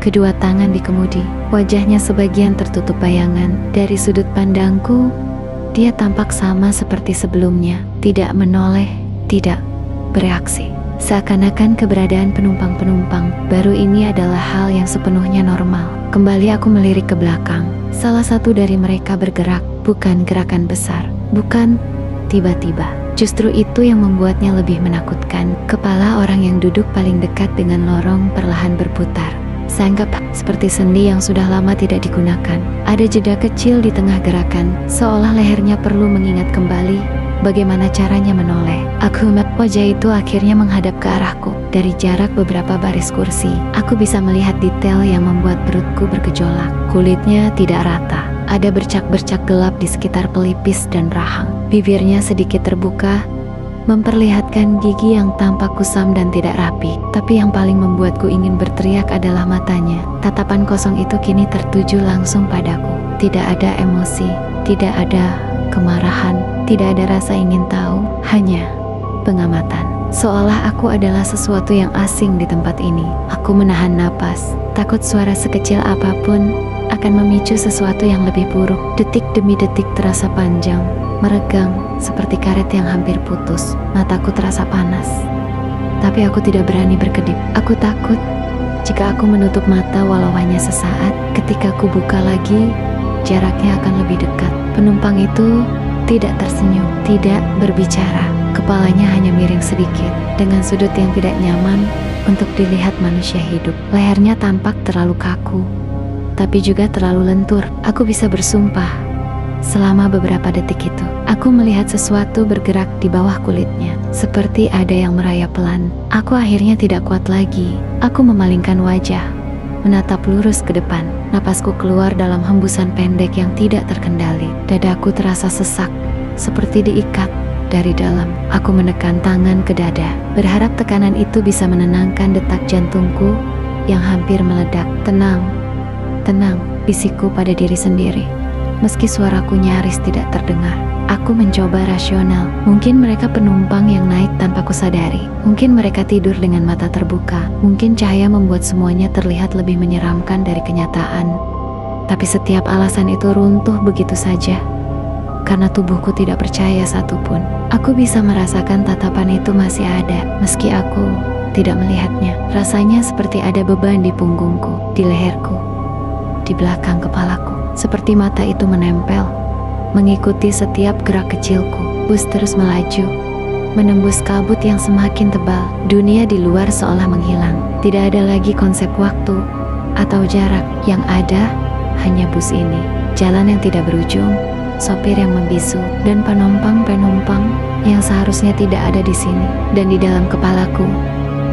kedua tangan di kemudi. Wajahnya sebagian tertutup bayangan. Dari sudut pandangku, dia tampak sama seperti sebelumnya, tidak menoleh, tidak bereaksi. Seakan-akan keberadaan penumpang-penumpang baru ini adalah hal yang sepenuhnya normal. Kembali aku melirik ke belakang. Salah satu dari mereka bergerak, bukan gerakan besar, bukan tiba-tiba. Justru itu yang membuatnya lebih menakutkan. Kepala orang yang duduk paling dekat dengan lorong perlahan berputar, seanggap seperti sendi yang sudah lama tidak digunakan. Ada jeda kecil di tengah gerakan, seolah lehernya perlu mengingat kembali bagaimana caranya menoleh. Aku wajah itu akhirnya menghadap ke arahku. Dari jarak beberapa baris kursi, aku bisa melihat detail yang membuat perutku bergejolak. Kulitnya tidak rata, ada bercak-bercak gelap di sekitar pelipis dan rahang. Bibirnya sedikit terbuka, memperlihatkan gigi yang tampak kusam dan tidak rapi. Tapi yang paling membuatku ingin berteriak adalah matanya. Tatapan kosong itu kini tertuju langsung padaku. Tidak ada emosi, tidak ada kemarahan, tidak ada rasa ingin tahu, hanya pengamatan. Seolah aku adalah sesuatu yang asing di tempat ini. Aku menahan napas, takut suara sekecil apapun akan memicu sesuatu yang lebih buruk. Detik demi detik terasa panjang, meregang seperti karet yang hampir putus. Mataku terasa panas, tapi aku tidak berani berkedip. Aku takut jika aku menutup mata walau hanya sesaat, ketika aku buka lagi, jaraknya akan lebih dekat. Penumpang itu tidak tersenyum, tidak berbicara. Kepalanya hanya miring sedikit, dengan sudut yang tidak nyaman untuk dilihat manusia hidup. Lehernya tampak terlalu kaku, tapi juga terlalu lentur. Aku bisa bersumpah, selama beberapa detik itu, aku melihat sesuatu bergerak di bawah kulitnya, seperti ada yang merayap pelan. Aku akhirnya tidak kuat lagi. Aku memalingkan wajah, menatap lurus ke depan. Napasku keluar dalam hembusan pendek yang tidak terkendali. Dadaku terasa sesak, seperti diikat dari dalam. Aku menekan tangan ke dada, berharap tekanan itu bisa menenangkan detak jantungku yang hampir meledak. Tenang, tenang, bisikku pada diri sendiri. Meski suaraku nyaris tidak terdengar, aku mencoba rasional. Mungkin mereka penumpang yang naik tanpa kusadari. Mungkin mereka tidur dengan mata terbuka. Mungkin cahaya membuat semuanya terlihat lebih menyeramkan dari kenyataan. Tapi setiap alasan itu runtuh begitu saja, karena tubuhku tidak percaya satupun. Aku bisa merasakan tatapan itu masih ada, meski aku tidak melihatnya. Rasanya seperti ada beban di punggungku, di leherku, di belakang kepalaku. Seperti mata itu menempel, mengikuti setiap gerak kecilku. Bus terus melaju, menembus kabut yang semakin tebal. Dunia di luar seolah menghilang. Tidak ada lagi konsep waktu atau jarak. Yang ada hanya bus ini, jalan yang tidak berujung, sopir yang membisu, dan penumpang-penumpang yang seharusnya tidak ada di sini. Dan di dalam kepalaku,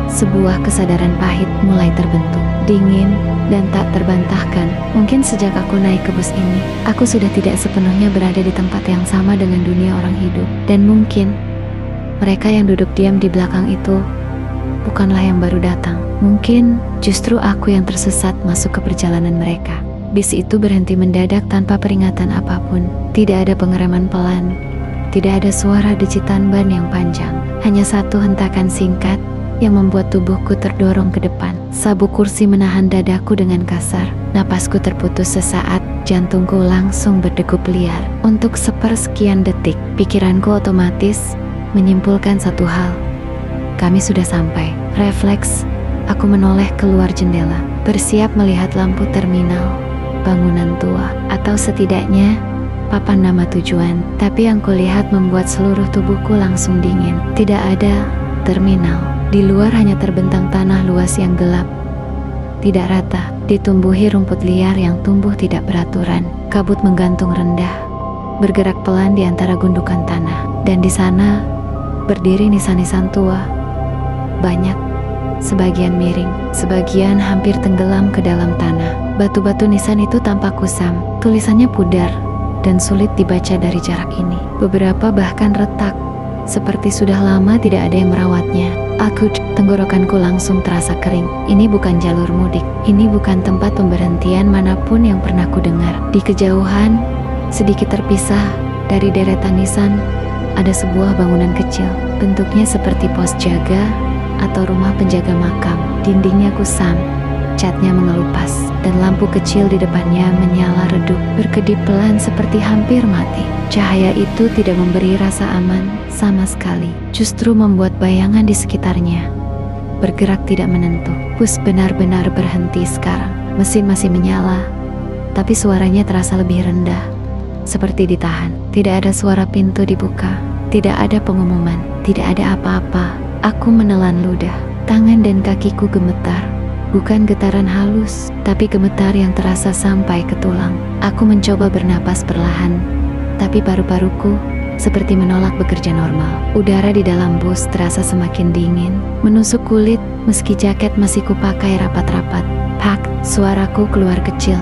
sebuah kesadaran pahit mulai terbentuk, dingin dan tak terbantahkan. Mungkin sejak aku naik ke bus ini, aku sudah tidak sepenuhnya berada di tempat yang sama dengan dunia orang hidup. Dan mungkin mereka yang duduk diam di belakang itu bukanlah yang baru datang. Mungkin justru aku yang tersesat masuk ke perjalanan mereka. Bis itu berhenti mendadak tanpa peringatan apapun. Tidak ada pengereman pelan, tidak ada suara decitan ban yang panjang. Hanya satu hentakan singkat yang membuat tubuhku terdorong ke depan. Sabuk kursi menahan dadaku dengan kasar. Napasku terputus sesaat, jantungku langsung berdegup liar. Untuk sepersekian detik, pikiranku otomatis menyimpulkan satu hal. Kami sudah sampai. Refleks, aku menoleh keluar jendela, bersiap melihat lampu terminal, bangunan tua, atau setidaknya papan nama tujuan. Tapi yang kulihat membuat seluruh tubuhku langsung dingin. Tidak ada terminal. Di luar hanya terbentang tanah luas yang gelap, tidak rata, ditumbuhi rumput liar yang tumbuh tidak beraturan. Kabut menggantung rendah, bergerak pelan di antara gundukan tanah. Dan di sana berdiri nisan-nisan tua, banyak, sebagian miring, sebagian hampir tenggelam ke dalam tanah. Batu-batu nisan itu tampak kusam, tulisannya pudar dan sulit dibaca dari jarak ini. Beberapa bahkan retak, seperti sudah lama tidak ada yang merawatnya. Tenggorokanku langsung terasa kering. Ini bukan jalur mudik. Ini bukan tempat pemberhentian manapun yang pernah kudengar. Di kejauhan, sedikit terpisah dari deretan nisan, ada sebuah bangunan kecil. Bentuknya seperti pos jaga atau rumah penjaga makam. Dindingnya kusam, catnya mengelupas, dan lampu kecil di depannya menyala redup, berkedip pelan seperti hampir mati. Cahaya itu tidak memberi rasa aman sama sekali, justru membuat bayangan di sekitarnya bergerak tidak menentu. Bus benar-benar berhenti sekarang. Mesin masih menyala, tapi suaranya terasa lebih rendah, seperti ditahan. Tidak ada suara pintu dibuka, tidak ada pengumuman, tidak ada apa-apa. Aku menelan ludah, tangan dan kakiku gemetar. Bukan getaran halus, tapi gemetar yang terasa sampai ke tulang. Aku mencoba bernapas perlahan, tapi paru-paruku seperti menolak bekerja normal. Udara di dalam bus terasa semakin dingin, menusuk kulit meski jaket masih kupakai rapat-rapat. Pak, suaraku keluar kecil,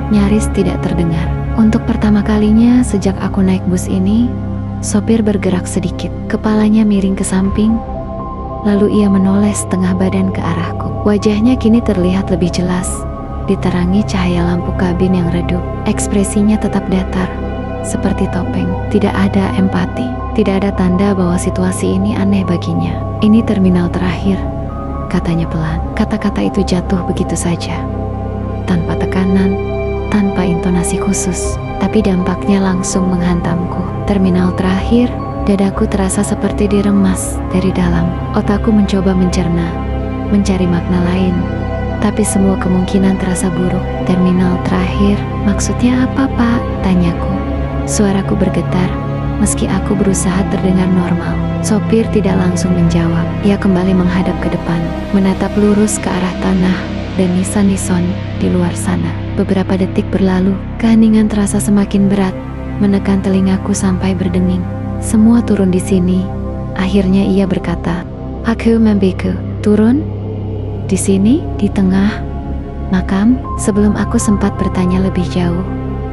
nyaris tidak terdengar. Untuk pertama kalinya sejak aku naik bus ini, sopir bergerak sedikit. Kepalanya miring ke samping, lalu ia menoleh setengah badan ke arahku. Wajahnya kini terlihat lebih jelas, diterangi cahaya lampu kabin yang redup. Ekspresinya tetap datar, seperti topeng. Tidak ada empati, tidak ada tanda bahwa situasi ini aneh baginya. Ini terminal terakhir, katanya pelan. Kata-kata itu jatuh begitu saja, tanpa tekanan, tanpa intonasi khusus, tapi dampaknya langsung menghantamku. Terminal terakhir, Dadaku terasa seperti diremas dari dalam. Otakku mencoba mencerna, mencari makna lain. Tapi semua kemungkinan terasa buruk. Terminal terakhir, maksudnya apa, Pak? Tanyaku. Suaraku bergetar, meski aku berusaha terdengar normal. Sopir tidak langsung menjawab. Ia kembali menghadap ke depan, menatap lurus ke arah tanah dan nisan-nisan di luar sana. Beberapa detik berlalu, keheningan terasa semakin berat, menekan telingaku sampai berdenging. Semua turun di sini. Akhirnya ia berkata, "Aku membiku." Turun? Di sini, di tengah makam. Sebelum aku sempat bertanya lebih jauh,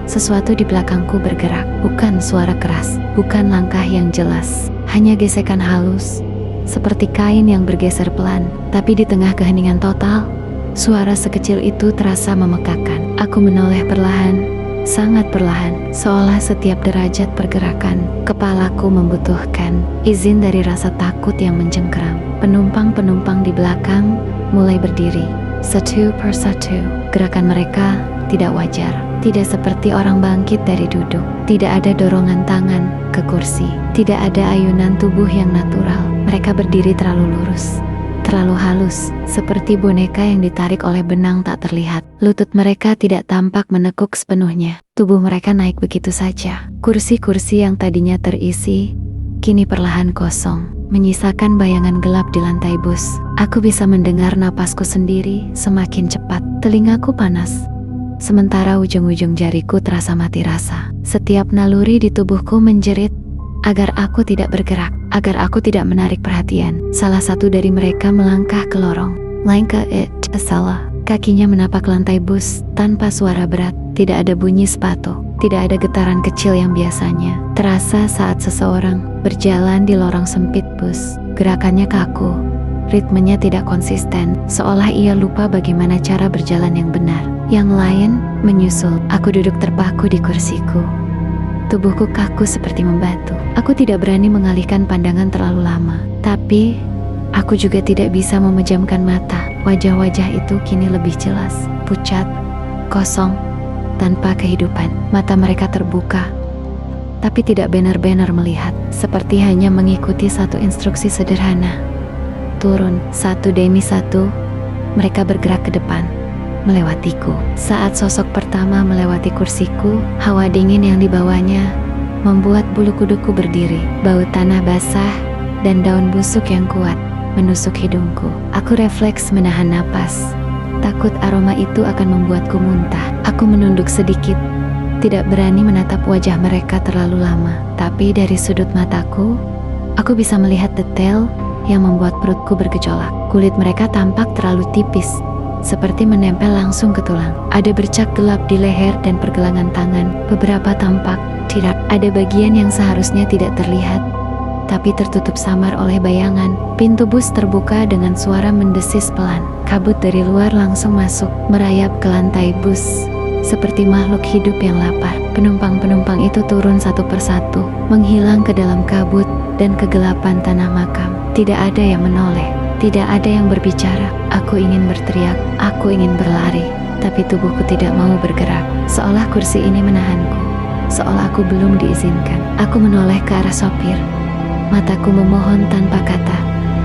sesuatu di belakangku bergerak. Bukan suara keras, bukan langkah yang jelas, hanya gesekan halus, seperti kain yang bergeser pelan. Tapi di tengah keheningan total, suara sekecil itu terasa memekakan. Aku menoleh perlahan, sangat perlahan, seolah setiap derajat pergerakan kepalaku membutuhkan izin dari rasa takut yang mencengkeram. Penumpang-penumpang di belakang mulai berdiri, satu persatu. Gerakan mereka tidak wajar, tidak seperti orang bangkit dari duduk. Tidak ada dorongan tangan ke kursi, tidak ada ayunan tubuh yang natural. Mereka berdiri terlalu lurus, terlalu halus, seperti boneka yang ditarik oleh benang tak terlihat. Lutut mereka tidak tampak menekuk sepenuhnya. Tubuh mereka naik begitu saja. Kursi-kursi yang tadinya terisi, kini perlahan kosong, menyisakan bayangan gelap di lantai bus. Aku bisa mendengar napasku sendiri semakin cepat. Telingaku panas, sementara ujung-ujung jariku terasa mati rasa. Setiap naluri di tubuhku menjerit agar aku tidak bergerak, agar aku tidak menarik perhatian. Salah satu dari mereka melangkah ke lorong. Langkah salah. Kakinya menapak lantai bus tanpa suara berat. Tidak ada bunyi sepatu, tidak ada getaran kecil yang biasanya terasa saat seseorang berjalan di lorong sempit bus. Gerakannya kaku, ritmenya tidak konsisten, seolah ia lupa bagaimana cara berjalan yang benar. Yang lain menyusul. Aku duduk terpaku di kursiku. Tubuhku kaku seperti membatu. Aku tidak berani mengalihkan pandangan terlalu lama. Tapi aku juga tidak bisa memejamkan mata. Wajah-wajah itu kini lebih jelas, pucat, kosong, tanpa kehidupan. Mata mereka terbuka, tapi tidak benar-benar melihat, seperti hanya mengikuti satu instruksi sederhana. Turun, satu demi satu, mereka bergerak ke depan, melewatiku. Saat sosok pertama melewati kursiku, hawa dingin yang dibawanya membuat bulu kuduku berdiri. Bau tanah basah dan daun busuk yang kuat menusuk hidungku. Aku refleks menahan napas, takut aroma itu akan membuatku muntah. Aku menunduk sedikit, tidak berani menatap wajah mereka terlalu lama. Tapi dari sudut mataku, aku bisa melihat detail yang membuat perutku bergejolak. Kulit mereka tampak terlalu tipis, seperti menempel langsung ke tulang. Ada bercak gelap di leher dan pergelangan tangan. Beberapa tampak tidak. Ada bagian yang seharusnya tidak terlihat, tapi tertutup samar oleh bayangan. Pintu bus terbuka dengan suara mendesis pelan. Kabut dari luar langsung masuk, merayap ke lantai bus, seperti makhluk hidup yang lapar. Penumpang-penumpang itu turun satu persatu, menghilang ke dalam kabut dan kegelapan tanah makam. Tidak ada yang menoleh, tidak ada yang berbicara. Aku ingin berteriak, aku ingin berlari, tapi tubuhku tidak mau bergerak, seolah kursi ini menahanku, seolah aku belum diizinkan. Aku menoleh ke arah sopir. Mataku memohon tanpa kata.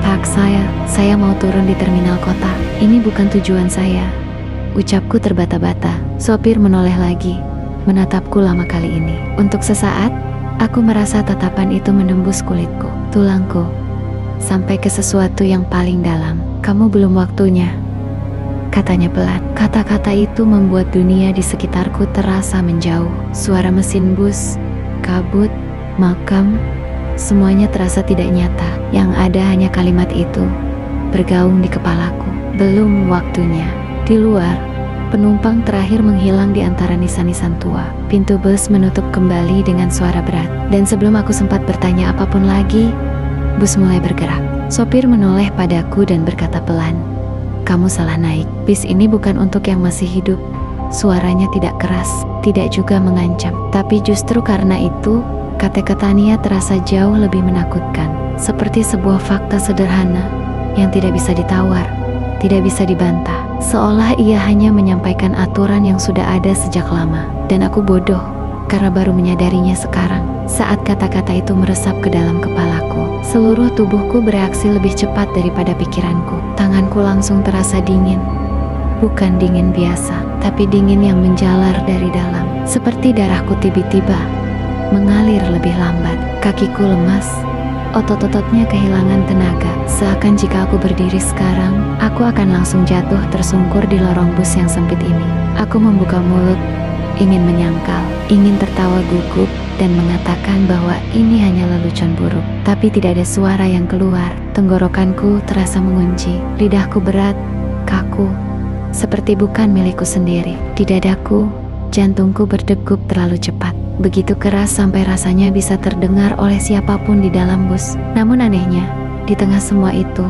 "Pak, saya mau turun di terminal kota. Ini bukan tujuan saya." Ucapku terbata-bata. Sopir menoleh lagi, menatapku lama kali ini. Untuk sesaat, aku merasa tatapan itu menembus kulitku, tulangku, sampai ke sesuatu yang paling dalam. "Kamu belum waktunya," katanya pelan. Kata-kata itu membuat dunia di sekitarku terasa menjauh. Suara mesin bus, kabut, makam, semuanya terasa tidak nyata. Yang ada hanya kalimat itu bergaung di kepalaku. Belum waktunya. Di luar, penumpang terakhir menghilang di antara nisan-nisan tua. Pintu bus menutup kembali dengan suara berat. Dan sebelum aku sempat bertanya apapun lagi, bus mulai bergerak. Sopir menoleh padaku dan berkata pelan, "Kamu salah naik. Bis ini bukan untuk yang masih hidup." Suaranya tidak keras, tidak juga mengancam. Tapi justru karena itu, kata-katanya terasa jauh lebih menakutkan, seperti sebuah fakta sederhana yang tidak bisa ditawar, tidak bisa dibantah. Seolah ia hanya menyampaikan aturan yang sudah ada sejak lama. Dan aku bodoh, karena baru menyadarinya sekarang. Saat kata-kata itu meresap ke dalam kepalaku, seluruh tubuhku bereaksi lebih cepat daripada pikiranku. Tanganku langsung terasa dingin. Bukan dingin biasa, tapi dingin yang menjalar dari dalam. Seperti darahku tiba-tiba mengalir lebih lambat. Kakiku lemas, otot-ototnya kehilangan tenaga. Seakan jika aku berdiri sekarang, aku akan langsung jatuh tersungkur di lorong bus yang sempit ini. Aku membuka mulut, ingin menyangkal, ingin tertawa gugup dan mengatakan bahwa ini hanya lelucon buruk. Tapi tidak ada suara yang keluar. Tenggorokanku terasa mengunci, lidahku berat, kaku, seperti bukan milikku sendiri. Di dadaku, jantungku berdegup terlalu cepat. Begitu keras sampai rasanya bisa terdengar oleh siapapun di dalam bus. Namun anehnya, di tengah semua itu,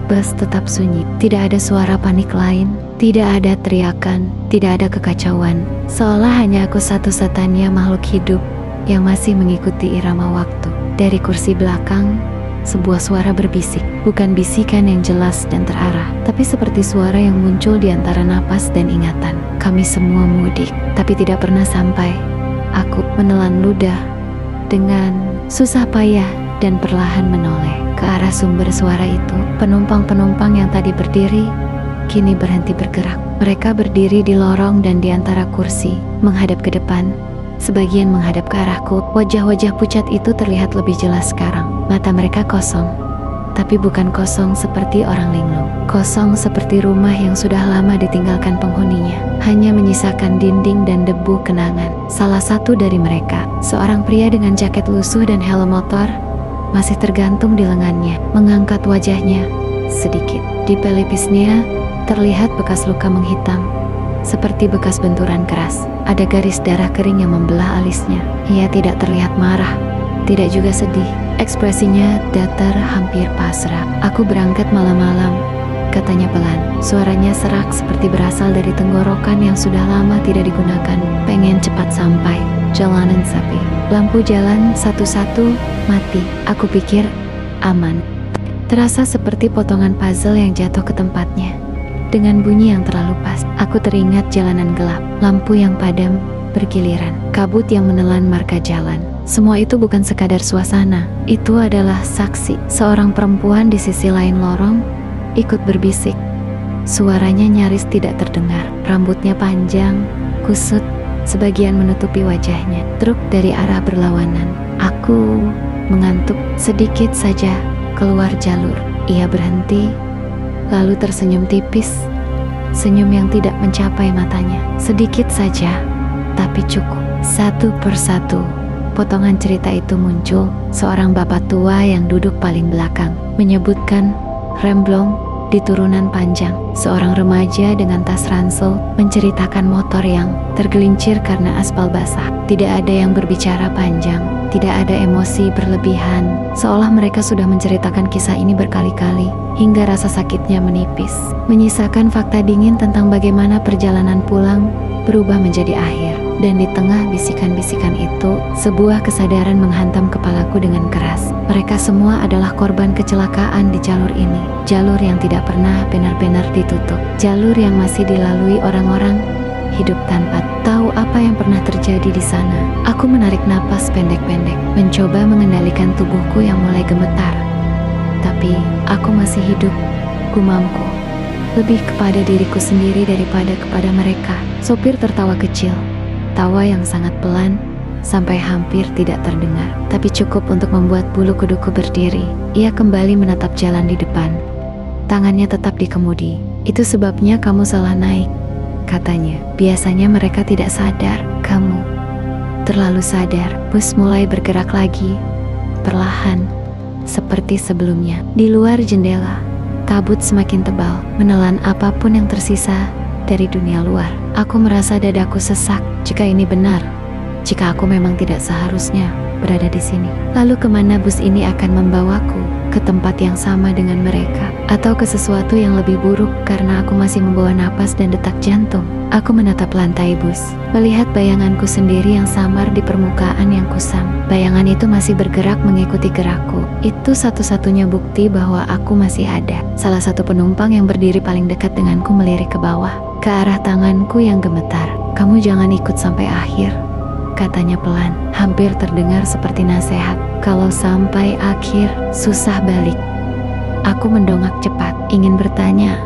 bus tetap sunyi. Tidak ada suara panik lain, tidak ada teriakan, tidak ada kekacauan. Seolah hanya aku satu-satunya makhluk hidup yang masih mengikuti irama waktu. Dari kursi belakang, sebuah suara berbisik. Bukan bisikan yang jelas dan terarah, tapi seperti suara yang muncul di antara napas dan ingatan. Kami semua mudik, tapi tidak pernah sampai. Aku menelan ludah dengan susah payah dan perlahan menoleh ke arah sumber suara itu. Penumpang-penumpang yang tadi berdiri kini berhenti bergerak. Mereka berdiri di lorong dan di antara kursi, menghadap ke depan. Sebagian menghadap ke arahku. Wajah-wajah pucat itu terlihat lebih jelas sekarang. Mata mereka kosong, tapi bukan kosong seperti orang linglung. Kosong seperti rumah yang sudah lama ditinggalkan penghuninya, hanya menyisakan dinding dan debu kenangan. Salah satu dari mereka, seorang pria dengan jaket lusuh dan helm motor, masih tergantung di lengannya. Mengangkat wajahnya sedikit. Di pelipisnya terlihat bekas luka menghitam, seperti bekas benturan keras. Ada garis darah kering yang membelah alisnya. Ia tidak terlihat marah, tidak juga sedih. Ekspresinya datar, hampir pasrah. "Aku berangkat malam-malam," katanya pelan. Suaranya serak seperti berasal dari tenggorokan yang sudah lama tidak digunakan. "Pengen cepat sampai." Jalanan sepi. Lampu jalan satu-satu mati. Aku pikir aman. Terasa seperti potongan puzzle yang jatuh ke tempatnya. Dengan bunyi yang terlalu pas, aku teringat jalanan gelap, lampu yang padam bergiliran, kabut yang menelan marka jalan. Semua itu bukan sekadar suasana, itu adalah saksi. Seorang perempuan di sisi lain lorong ikut berbisik. Suaranya nyaris tidak terdengar. Rambutnya panjang, kusut, sebagian menutupi wajahnya. Truk dari arah berlawanan. Aku mengantuk sedikit saja keluar jalur. Ia berhenti, lalu tersenyum tipis. Senyum yang tidak mencapai matanya. Sedikit saja, tapi cukup. Satu persatu, potongan cerita itu muncul. Seorang bapak tua yang duduk paling belakang menyebutkan remblong di turunan panjang. Seorang remaja dengan tas ransel menceritakan motor yang tergelincir karena aspal basah. Tidak ada yang berbicara panjang, tidak ada emosi berlebihan, seolah mereka sudah menceritakan kisah ini berkali-kali, hingga rasa sakitnya menipis, menyisakan fakta dingin tentang bagaimana perjalanan pulang berubah menjadi akhir. Dan di tengah bisikan-bisikan itu, sebuah kesadaran menghantam kepalaku dengan keras. Mereka semua adalah korban kecelakaan di jalur ini. Jalur yang tidak pernah benar-benar ditutup. Jalur yang masih dilalui orang-orang hidup tanpa tahu apa yang pernah terjadi di sana. Aku menarik napas pendek-pendek, mencoba mengendalikan tubuhku yang mulai gemetar. Tapi aku masih hidup, gumamku. Lebih kepada diriku sendiri daripada kepada mereka. Sopir tertawa kecil. Tawa yang sangat pelan, sampai hampir tidak terdengar, tapi cukup untuk membuat bulu kuduku berdiri. Ia kembali menatap jalan di depan. Tangannya tetap di kemudi. "Itu sebabnya kamu salah naik," katanya. "Biasanya mereka tidak sadar, kamu terlalu sadar." Bus mulai bergerak lagi, perlahan, seperti sebelumnya. Di luar jendela, kabut semakin tebal, menelan apapun yang tersisa dari dunia luar. Aku merasa dadaku sesak. Jika ini benar, jika aku memang tidak seharusnya berada di sini, lalu kemana bus ini akan membawaku? Ke tempat yang sama dengan mereka, atau ke sesuatu yang lebih buruk karena aku masih membawa napas dan detak jantung? Aku menatap lantai bus, melihat bayanganku sendiri yang samar di permukaan yang kusam. Bayangan itu masih bergerak mengikuti gerakku. Itu satu-satunya bukti bahwa aku masih ada. Salah satu penumpang yang berdiri paling dekat denganku melirik ke bawah, ke arah tanganku yang gemetar. "Kamu jangan ikut sampai akhir," katanya pelan, hampir terdengar seperti nasihat. Kalau sampai akhir, susah balik. Aku mendongak cepat, ingin bertanya,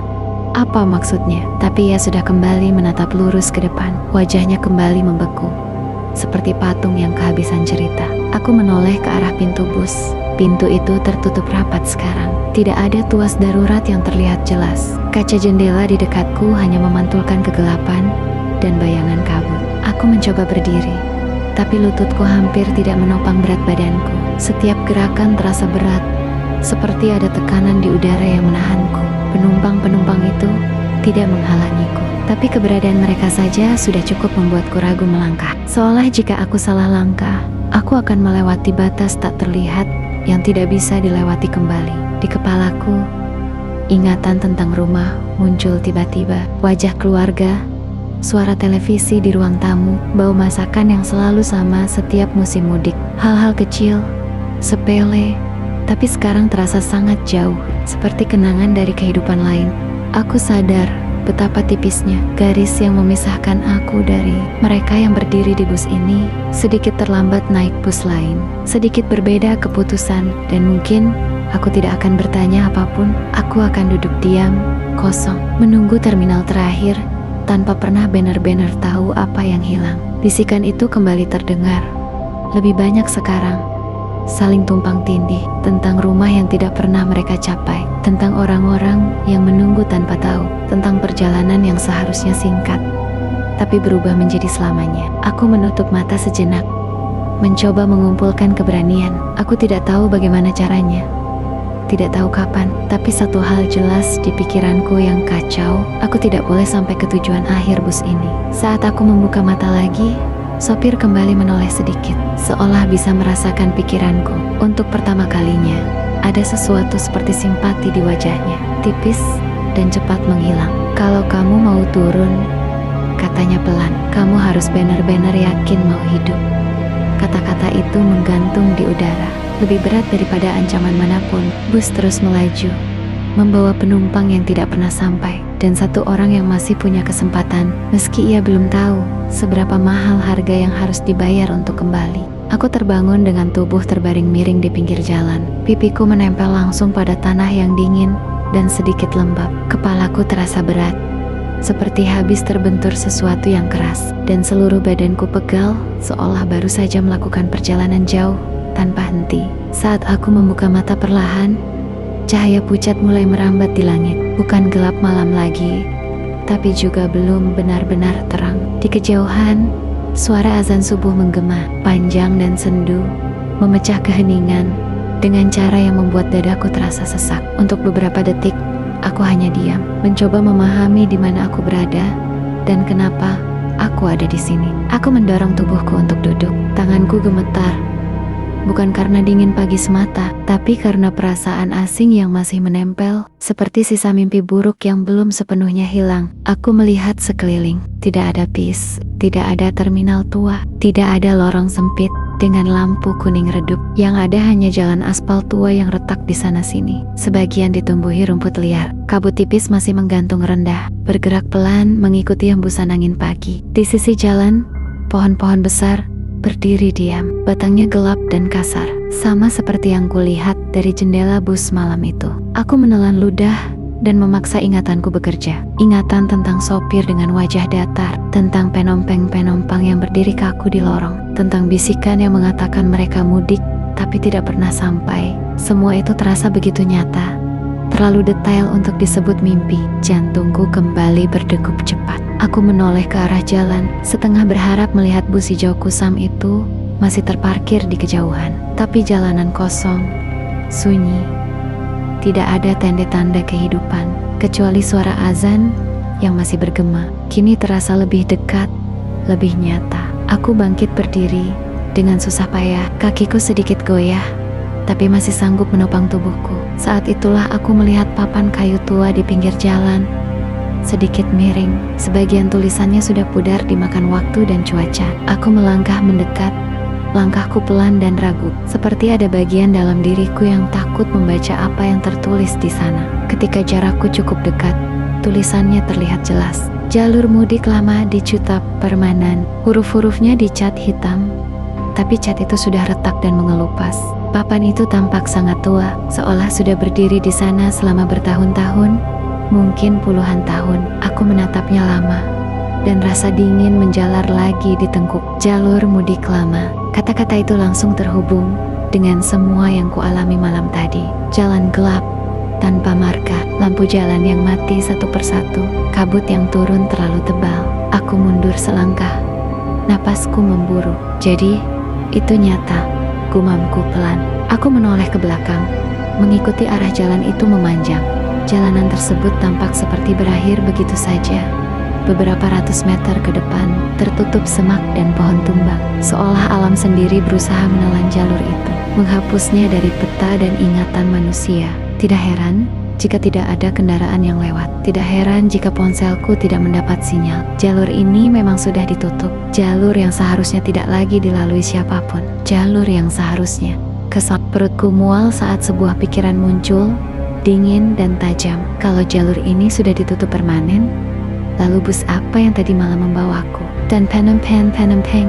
apa maksudnya? Tapi ia sudah kembali menatap lurus ke depan. Wajahnya kembali membeku, seperti patung yang kehabisan cerita. Aku menoleh ke arah pintu bus. Pintu itu tertutup rapat sekarang. Tidak ada tuas darurat yang terlihat jelas. Kaca jendela di dekatku hanya memantulkan kegelapan dan bayangan kabut. Aku mencoba berdiri, tapi lututku hampir tidak menopang berat badanku. Setiap gerakan terasa berat, seperti ada tekanan di udara yang menahanku. Penumpang-penumpang itu tidak menghalangiku, tapi keberadaan mereka saja sudah cukup membuatku ragu melangkah. Seolah jika aku salah langkah, aku akan melewati batas tak terlihat yang tidak bisa dilewati kembali. Di kepalaku, ingatan tentang rumah muncul tiba-tiba. Wajah keluarga, suara televisi di ruang tamu, bau masakan yang selalu sama setiap musim mudik. Hal-hal kecil, sepele, tapi sekarang terasa sangat jauh, seperti kenangan dari kehidupan lain. Aku sadar betapa tipisnya garis yang memisahkan aku dari mereka yang berdiri di bus ini. Sedikit terlambat naik bus lain, sedikit berbeda keputusan, dan mungkin aku tidak akan bertanya apapun. Aku akan duduk diam, kosong, menunggu terminal terakhir, tanpa pernah benar-benar tahu apa yang hilang. Bisikan itu kembali terdengar, lebih banyak sekarang, saling tumpang tindih, tentang rumah yang tidak pernah mereka capai, tentang orang-orang yang menunggu tanpa tahu, tentang perjalanan yang seharusnya singkat, tapi berubah menjadi selamanya. Aku menutup mata sejenak, mencoba mengumpulkan keberanian. Aku tidak tahu bagaimana caranya, tidak tahu kapan, tapi satu hal jelas di pikiranku yang kacau, aku tidak boleh sampai ke tujuan akhir bus ini. Saat aku membuka mata lagi, sopir kembali menoleh sedikit, seolah bisa merasakan pikiranku. Untuk pertama kalinya, ada sesuatu seperti simpati di wajahnya, tipis dan cepat menghilang. Kalau kamu mau turun, katanya pelan, kamu harus benar-benar yakin mau hidup. Kata-kata itu menggantung di udara, lebih berat daripada ancaman manapun. Bus terus melaju, membawa penumpang yang tidak pernah sampai, dan satu orang yang masih punya kesempatan, meski ia belum tahu seberapa mahal harga yang harus dibayar untuk kembali. Aku terbangun dengan tubuh terbaring miring di pinggir jalan. Pipiku menempel langsung pada tanah yang dingin dan sedikit lembab. Kepalaku terasa berat, seperti habis terbentur sesuatu yang keras, dan seluruh badanku pegal, seolah baru saja melakukan perjalanan jauh tanpa henti. Saat aku membuka mata perlahan, cahaya pucat mulai merambat di langit. Bukan gelap malam lagi, tapi juga belum benar-benar terang. Di kejauhan, suara azan subuh menggema, panjang dan sendu, memecah keheningan dengan cara yang membuat dadaku terasa sesak. Untuk beberapa detik, aku hanya diam, mencoba memahami di mana aku berada dan kenapa aku ada di sini. Aku mendorong tubuhku untuk duduk. Tanganku gemetar, bukan karena dingin pagi semata, tapi karena perasaan asing yang masih menempel, seperti sisa mimpi buruk yang belum sepenuhnya hilang. Aku melihat sekeliling, tidak ada bis, tidak ada terminal tua, tidak ada lorong sempit dengan lampu kuning redup. Yang ada hanya jalan aspal tua yang retak di sana-sini, sebagian ditumbuhi rumput liar. Kabut tipis masih menggantung rendah, bergerak pelan mengikuti hembusan angin pagi. Di sisi jalan, pohon-pohon besar berdiri diam, batangnya gelap dan kasar, sama seperti yang kulihat dari jendela bus malam itu. Aku menelan ludah dan memaksa ingatanku bekerja. Ingatan tentang sopir dengan wajah datar, tentang penompang-penompang yang berdiri kaku di lorong, tentang bisikan yang mengatakan mereka mudik tapi tidak pernah sampai. Semua itu terasa begitu nyata, terlalu detail untuk disebut mimpi. Jantungku kembali berdegup cepat. Aku menoleh ke arah jalan, setengah berharap melihat bus hijau kusam itu masih terparkir di kejauhan. Tapi jalanan kosong, sunyi, tidak ada tanda-tanda kehidupan, kecuali suara azan yang masih bergema. Kini terasa lebih dekat, lebih nyata. Aku bangkit berdiri dengan susah payah. Kakiku sedikit goyah, tapi masih sanggup menopang tubuhku. Saat itulah aku melihat papan kayu tua di pinggir jalan, sedikit miring. Sebagian tulisannya sudah pudar dimakan waktu dan cuaca. Aku melangkah mendekat, langkahku pelan dan ragu, seperti ada bagian dalam diriku yang takut membaca apa yang tertulis di sana. Ketika jarakku cukup dekat, tulisannya terlihat jelas. Jalur mudik lama dicat permanen. Huruf-hurufnya dicat hitam, tapi cat itu sudah retak dan mengelupas. Papan itu tampak sangat tua, seolah sudah berdiri di sana selama bertahun-tahun, mungkin puluhan tahun. Aku menatapnya lama, dan rasa dingin menjalar lagi di tengkuk. Jalur mudik lama. Kata-kata itu langsung terhubung dengan semua yang kualami malam tadi. Jalan gelap, tanpa marka, lampu jalan yang mati satu persatu, kabut yang turun terlalu tebal. Aku mundur selangkah, napasku memburu. Jadi, itu nyata, gumamku pelan. Aku menoleh ke belakang, mengikuti arah jalan itu memanjang. Jalanan tersebut tampak seperti berakhir begitu saja. Beberapa ratus meter ke depan, tertutup semak dan pohon tumbang. Seolah alam sendiri berusaha menelan jalur itu, menghapusnya dari peta dan ingatan manusia. Tidak heran jika tidak ada kendaraan yang lewat. Tidak heran jika ponselku tidak mendapat sinyal. Jalur ini memang sudah ditutup. Jalur yang seharusnya tidak lagi dilalui siapapun. Jalur yang seharusnya. Kesal perutku mual saat sebuah pikiran muncul, dingin dan tajam. Kalau jalur ini sudah ditutup permanen, lalu bus apa yang tadi malam membawaku? Dan penumpang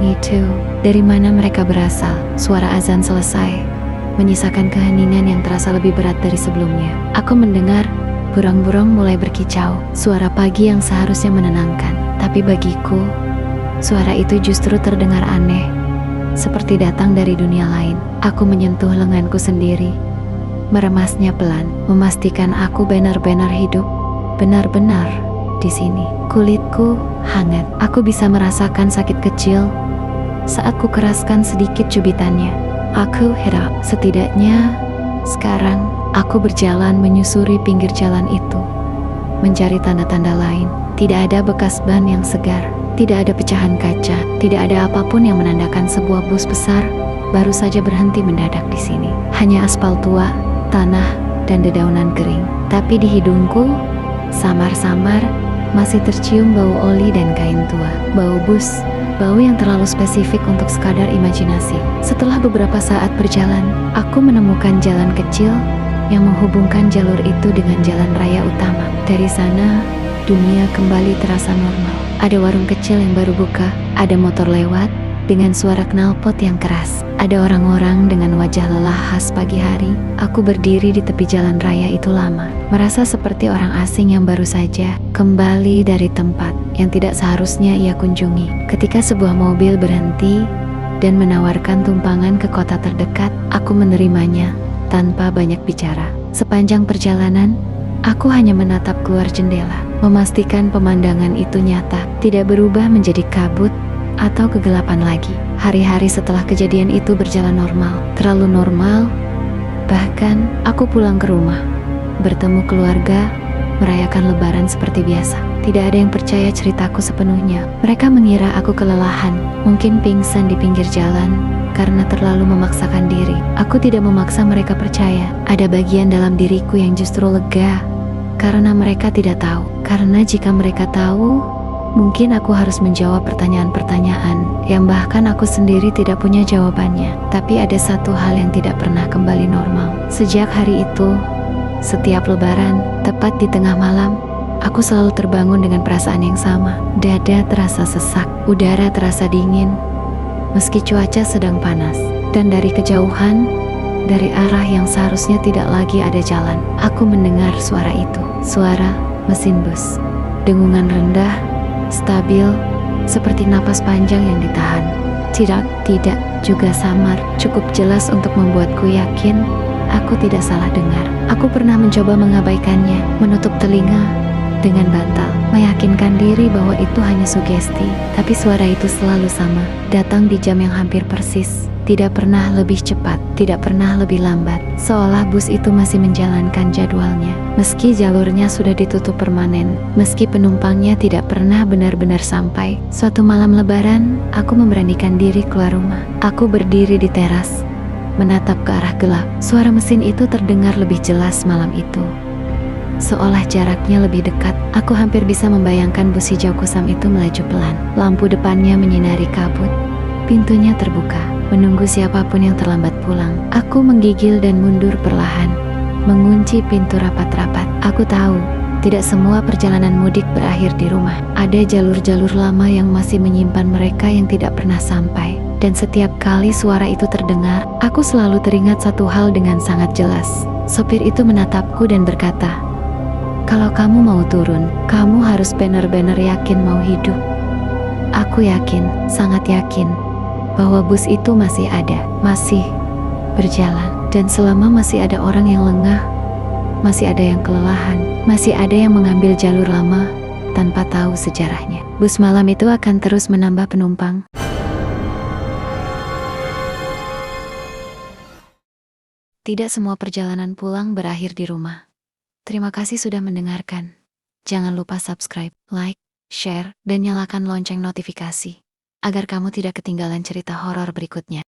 itu, dari mana mereka berasal? Suara azan selesai, menyisakan keheningan yang terasa lebih berat dari sebelumnya. Aku mendengar burung-burung mulai berkicau, suara pagi yang seharusnya menenangkan. Tapi bagiku, suara itu justru terdengar aneh, seperti datang dari dunia lain. Aku menyentuh lenganku sendiri, meremasnya pelan, memastikan aku benar-benar hidup, benar-benar di sini. Kulitku hangat. Aku bisa merasakan sakit kecil saat ku keraskan sedikit cubitannya. Aku heran. Setidaknya sekarang aku berjalan menyusuri pinggir jalan itu, mencari tanda-tanda lain. Tidak ada bekas ban yang segar, tidak ada pecahan kaca, tidak ada apapun yang menandakan sebuah bus besar baru saja berhenti mendadak di sini. Hanya aspal tua, tanah, dan dedaunan kering. Tapi di hidungku, samar-samar, masih tercium bau oli dan kain tua. Bau bus, bau yang terlalu spesifik untuk sekadar imajinasi. Setelah beberapa saat berjalan, aku menemukan jalan kecil yang menghubungkan jalur itu dengan jalan raya utama. Dari sana, dunia kembali terasa normal. Ada warung kecil yang baru buka, ada motor lewat dengan suara knalpot yang keras. Ada orang-orang dengan wajah lelah khas pagi hari. Aku berdiri di tepi jalan raya itu lama, merasa seperti orang asing yang baru saja kembali dari tempat yang tidak seharusnya ia kunjungi. Ketika sebuah mobil berhenti dan menawarkan tumpangan ke kota terdekat, aku menerimanya tanpa banyak bicara. Sepanjang perjalanan, aku hanya menatap keluar jendela, memastikan pemandangan itu nyata, tidak berubah menjadi kabut atau kegelapan lagi. Hari-hari setelah kejadian itu berjalan normal, terlalu normal. Bahkan aku pulang ke rumah, bertemu keluarga, merayakan lebaran seperti biasa. Tidak ada yang percaya ceritaku sepenuhnya. Mereka mengira aku kelelahan, mungkin pingsan di pinggir jalan karena terlalu memaksakan diri. Aku tidak memaksa mereka percaya. Ada bagian dalam diriku yang justru lega karena mereka tidak tahu. Karena jika mereka tahu, mungkin aku harus menjawab pertanyaan-pertanyaan yang bahkan aku sendiri tidak punya jawabannya. Tapi ada satu hal yang tidak pernah kembali normal. Sejak hari itu, setiap lebaran, tepat di tengah malam, aku selalu terbangun dengan perasaan yang sama. Dada terasa sesak, udara terasa dingin, meski cuaca sedang panas. Dan dari kejauhan, dari arah yang seharusnya tidak lagi ada jalan, aku mendengar suara itu. Suara mesin bus. Dengungan rendah, stabil, seperti napas panjang yang ditahan. Tidak juga samar, cukup jelas untuk membuatku yakin aku tidak salah dengar. Aku pernah mencoba mengabaikannya, menutup telinga dengan bantal, meyakinkan diri bahwa itu hanya sugesti. Tapi suara itu selalu sama, datang di jam yang hampir persis. Tidak pernah lebih cepat, tidak pernah lebih lambat. Seolah bus itu masih menjalankan jadwalnya. Meski jalurnya sudah ditutup permanen, meski penumpangnya tidak pernah benar-benar sampai. Suatu malam lebaran, aku memberanikan diri keluar rumah. Aku berdiri di teras, menatap ke arah gelap. Suara mesin itu terdengar lebih jelas malam itu, seolah jaraknya lebih dekat. Aku hampir bisa membayangkan bus hijau kusam itu melaju pelan. Lampu depannya menyinari kabut. Pintunya terbuka, menunggu siapapun yang terlambat pulang. Aku menggigil dan mundur perlahan, mengunci pintu rapat-rapat. Aku tahu, Tidak semua perjalanan mudik berakhir di rumah. Ada jalur-jalur lama yang masih menyimpan mereka yang tidak pernah sampai. Dan setiap kali suara itu terdengar, aku selalu teringat satu hal dengan sangat jelas. Sopir itu menatapku dan berkata, "Kalau kamu mau turun, kamu harus benar-benar yakin mau hidup." Aku yakin, sangat yakin, bahwa bus itu masih ada, masih berjalan. Dan selama masih ada orang yang lengah, masih ada yang kelelahan, masih ada yang mengambil jalur lama tanpa tahu sejarahnya, bus malam itu akan terus menambah penumpang. Tidak semua perjalanan pulang berakhir di rumah. Terima kasih sudah mendengarkan. Jangan lupa subscribe, like, share, dan nyalakan lonceng notifikasi, agar kamu tidak ketinggalan cerita horor berikutnya.